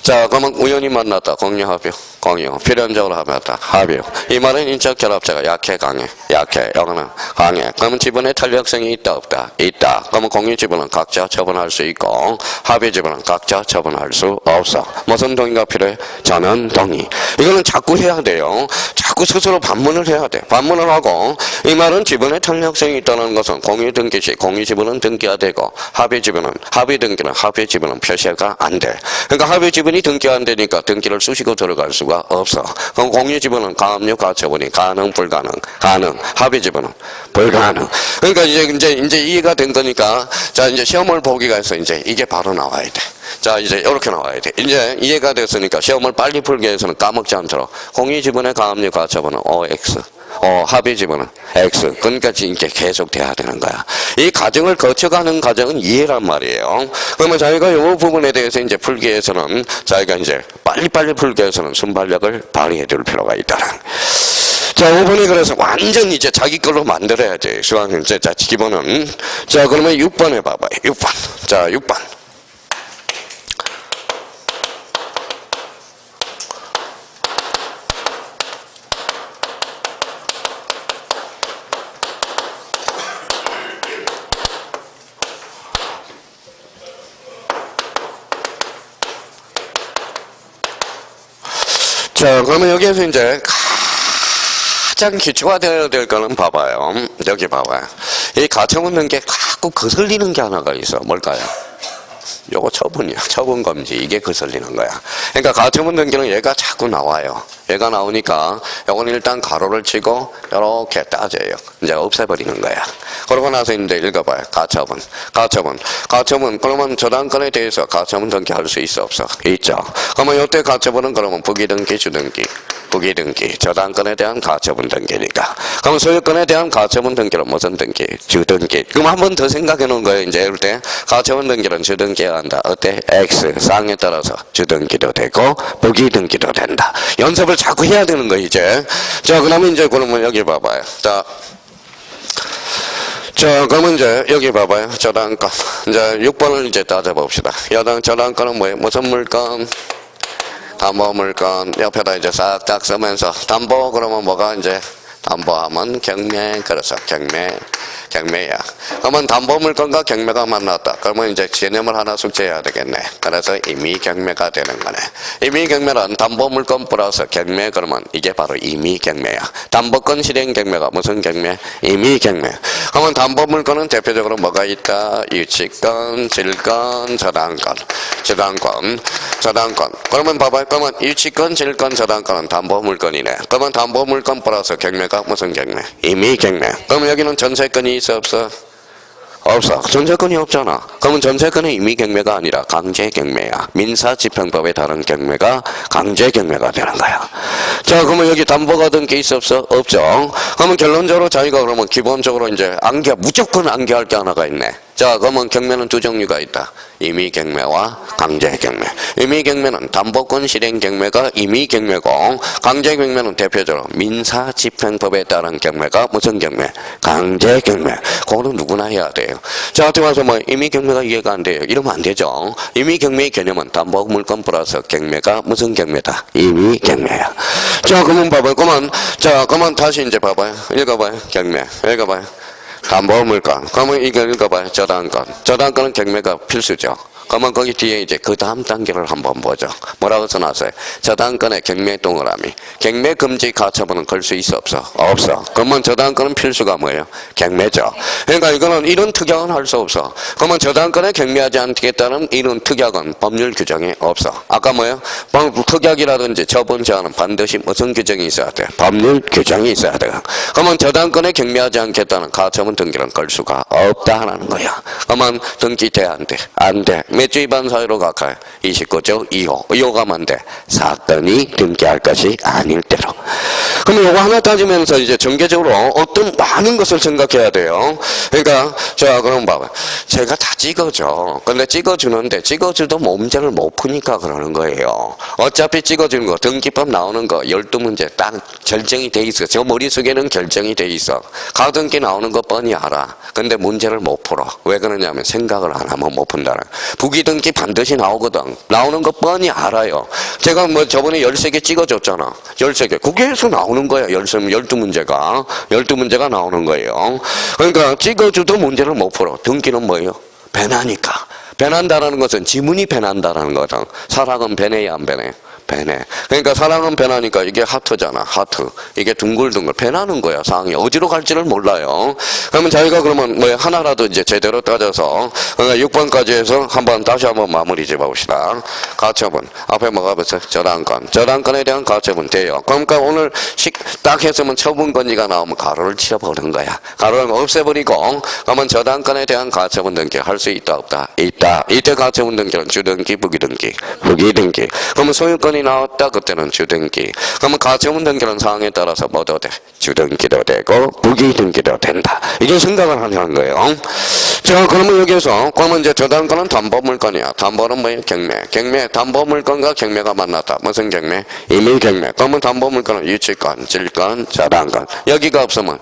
자 그러면 우연히 만났다. 공유합의 공유 필연적으로 합의했다. 합의. 이 말은 인적 결합자가 약해 강해? 약해. 여기는 강해. 그러면 지분의 탄력성이 있다 없다? 있다. 그러면 공유 지분은 각자 처분할 수 있고 합의 지분은 각자 처분할 수 없어. 무슨 동의가 필요해? 전원 동의. 이거는 자꾸 해야 돼요. 자꾸 스스로 반문을 해야 돼. 반문을 하고 이 말은 지분의 탄력성이 있다는 것은 공유 등기 시 공유 지분은 등기가 되고 합의 지분은 합의 등기는 합의 지분은 표시가 안 돼. 그러니까 합의 지분이 등기가 안 되니까 등기를 쑤시고 들어갈 수가 없어. 그럼 공유 지분은 가압류 가처분이 가능 불가능? 가능. 합의 지분은 불가능. 그러니까 이제 이해가 된 거니까 자 이제 시험을 보기가 해서 이제 이게 바로 나와야 돼. 자 이제 이렇게 나와야 돼. 이제 이해가 됐으니까 시험을 빨리 풀기 위해서는 까먹지 않도록 공유 지분의 가압류 가처분은 OX. 합의 지분은 X. 그러니까 이게 계속 돼야 되는 거야. 이 과정을 거쳐가는 과정은 이해란 말이에요. 그러면 자기가 이 부분에 대해서 이제 풀기 위해서는 자기가 이제 빨리빨리 풀기 위해서는 순발력을 발휘해 줄 필요가 있다. 자, 5번에 그래서 완전 이제 자기 걸로 만들어야지. 수학은 이제 자, 기본은. 자, 그러면 6번 해봐봐요. 6번. 자, 6번. 자, 그러면 여기에서 이제 가장 기초가 되어야 될 거는 봐봐요. 여기 봐봐요. 이 가처분 등기에 자꾸 거슬리는 게 하나가 있어. 뭘까요? 요거 처분이야. 처분 금지. 이게 거슬리는 거야. 그러니까 가처분 등기는 얘가 자꾸 나와요. 얘가 나오니까 요건 일단 가로를 치고 이렇게 따져요. 이제 없애버리는 거야. 그러고 나서 이제 읽어봐요. 가처분. 그러면 저당권에 대해서 가처분 등기할 수 있어 없어? 있죠. 그러면 이때 가처분은 그러면 부기등기, 주등기. 부기등기, 저당권에 대한 가처분 등기니까. 그럼 소유권에 대한 가처분 등기는 무슨 등기? 주등기. 그럼 한 번 더 생각해 놓은 거예요. 이제 이럴 때 가처분 등기는 주등기가 한다. 어때? X. 상에 따라서 주등기도 되고 부기등기도 된다. 연습을 자꾸 해야 되는 거 이제. 자, 그러면 이제 그러면 여기 봐봐요. 자, 그러면 이제 여기 봐봐요. 저당권. 이제 6번을 이제 따져봅시다. 저당권은 뭐예요? 무슨 물건? 담보 물건. 옆에다 이제 싹딱 쓰면서 담보 그러면 뭐가 이제 담보하면 경매. 그래서 경매야. 그러면 담보 물건과 경매가 만났다. 그러면 이제 개념을 하나 숙제해야 되겠네. 그래서 임의 경매가 되는 거네. 임의 경매는 담보 물건 플러스 경매. 그러면 이게 바로 임의 경매야. 담보권 실행 경매가 무슨 경매? 임의 경매. 그러면 담보 물건은 대표적으로 뭐가 있다? 유치권, 질권, 저당권. 그러면 봐봐요. 그러면 유치권, 질권, 저당권은 담보 물건이네. 그러면 담보 물건 플러스 경매가 무슨 경매? 임의 경매. 그러면 여기는 전세권이 있어 없어? 없어. 전세권이 없잖아. 그러면 전세권은 임의경매가 아니라 강제경매야. 민사집행법에 따른 경매가 강제경매가 되는 거야. 자, 그러면 여기 담보가 든 게 있어 없어? 없죠. 그러면 결론적으로 자기가 그러면 기본적으로 이제 무조건 안개할 게 하나가 있네. 자, 그러면 경매는 두 종류가 있다. 임의경매와 강제경매. 임의경매는 담보권 실행경매가 임의경매고, 강제경매는 대표적으로 민사집행법에 따른 경매가 무슨 경매? 강제경매. 그거는 누구나 해야 돼요. 자, 어떻게 와서 뭐 임의경매가 이해가 안 돼요. 이러면 안 되죠. 임의경매의 개념은 담보물권 플러스 경매가 무슨 경매다? 임의경매야. 자, 그러면 봐봐요. 그러면 다시 이제 봐봐요. 읽어봐요. 경매. 읽어봐요. 담보물권. 그러면 이거 읽어봐요. 저당권. 저당권은 경매가 필수죠. 그러면 거기 뒤에 이제 그 다음 단계를 한번 보죠. 뭐라고 써놨어요? 저당권의 경매 동그라미. 경매 금지 가처분은 걸 수 있어 없어? 없어. 그러면 저당권은 필수가 뭐예요? 경매죠. 그러니까 이거는 이런 특약은 할 수 없어. 그러면 저당권에 경매하지 않겠다는 이런 특약은 법률 규정이 없어. 아까 뭐예요? 특약이라든지 처분 제한은 반드시 무슨 규정이 있어야 돼? 법률 규정이 있어야 돼. 그러면 저당권에 경매하지 않겠다는 가처분 등기는 걸 수가 없다라는 거야. 그러면 등기 돼? 안 돼? 안 돼. 몇 주 위반 사유로 갈까요? 29조 2호. 2호가 뭔데? 사건이 등기할 것이 아닐 때로. 그러면 이거 하나 따지면서 이제 전개적으로 어떤 많은 것을 생각해야 돼요. 그러니까, 자, 그럼 봐봐. 제가 다 찍어줘. 근데 찍어주는데 찍어줘도 문제를 못 푸니까 그러는 거예요. 어차피 찍어주는 거, 등기법 나오는 거 12문제 딱 결정이 돼 있어. 저 머릿속에는 결정이 돼 있어. 가등기 나오는 거 뻔히 알아. 근데 문제를 못 풀어. 왜 그러냐면 생각을 안 하면 못 푼다는. 부기등기 반드시 나오거든. 나오는 거 뻔히 알아요. 제가 뭐 저번에 13개 찍어줬잖아. 13개. 거기에서 나오는 거야. 12문제가. 12문제가 나오는 거예요. 그러니까 찍어줘도 문제를 못 풀어. 등기는 뭐예요? 배나니까. 배난다라는 것은 지문이 배난다라는 거다. 사랑은 배내야 안 배내? 배내. 그러니까 사랑은 배나니까 이게 하트잖아. 하트. 이게 둥글둥글 배나는 거야. 상황이 어디로 갈지를 몰라요. 그러면 자기가 그러면 뭐 하나라도 이제 제대로 따져서 6번까지 해서 다시 한번 마무리 지어봅시다. 가처분. 앞에 뭐가 붙어요? 저당권. 저당권에 대한 가처분 돼요. 그러니까 오늘 딱 했으면 처분권지가 나오면 가로를 치워버리는 거야. 가로를 없애버리고 그러면 저당권에 대한 가처분 등기 할 수 있다 없다? 있다. 이때 가처분 등기는 주등기, 부기등기. 부기등기. 그러면 소유권이 나왔다. 그때는 주등기. 그러면 가처분 등기는 상황에 따라서 뭐도 돼? 주등기도 되고 부기등기도 된다. 이게 생각을 하는 거예요. 자, 그러면 여기서 그러면 이제 저당권은 담보물권이야. 담보는 뭐예요? 경매. 담보물권과 경매가 만났다. 무슨 경매? 임의경매. 그러면 담보물권은 유치권, 질권, 저당권. 여기가 없으면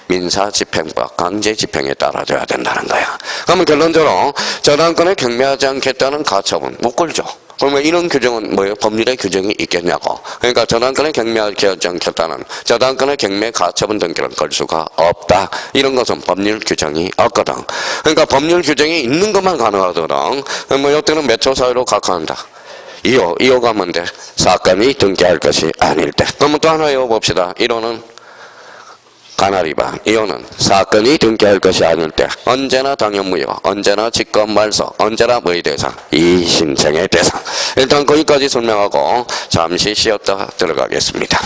민사집행법, 강제집행에 따라줘야 된다는 거야. 그러면 결론적으로 저당권에 경매하지 않겠다는 가처분 못 걸죠. 그러면 이런 규정은 뭐예요? 법률의 규정이 있겠냐고. 그러니까 저당권에 경매하지 않겠다는 저당권의 경매 가처분 등기는 걸 수가 없다. 이런 것은 법률 규정이 없거든. 그러니까 법률 규정이 있는 것만 가능하거든. 뭐 이때는 몇 초 사유로 각하한다. 2호가 뭔데? 사건이 등기할 것이 아닐 때. 그러면 또 하나 외워봅시다. 1호는 가나리바. 2호는 사건이 등기할 것이 아닐 때 언제나 당연무효, 언제나 직권말소, 언제나 뭐의 대상? 이심청의 대상. 일단 거기까지 설명하고 잠시 쉬었다 들어가겠습니다.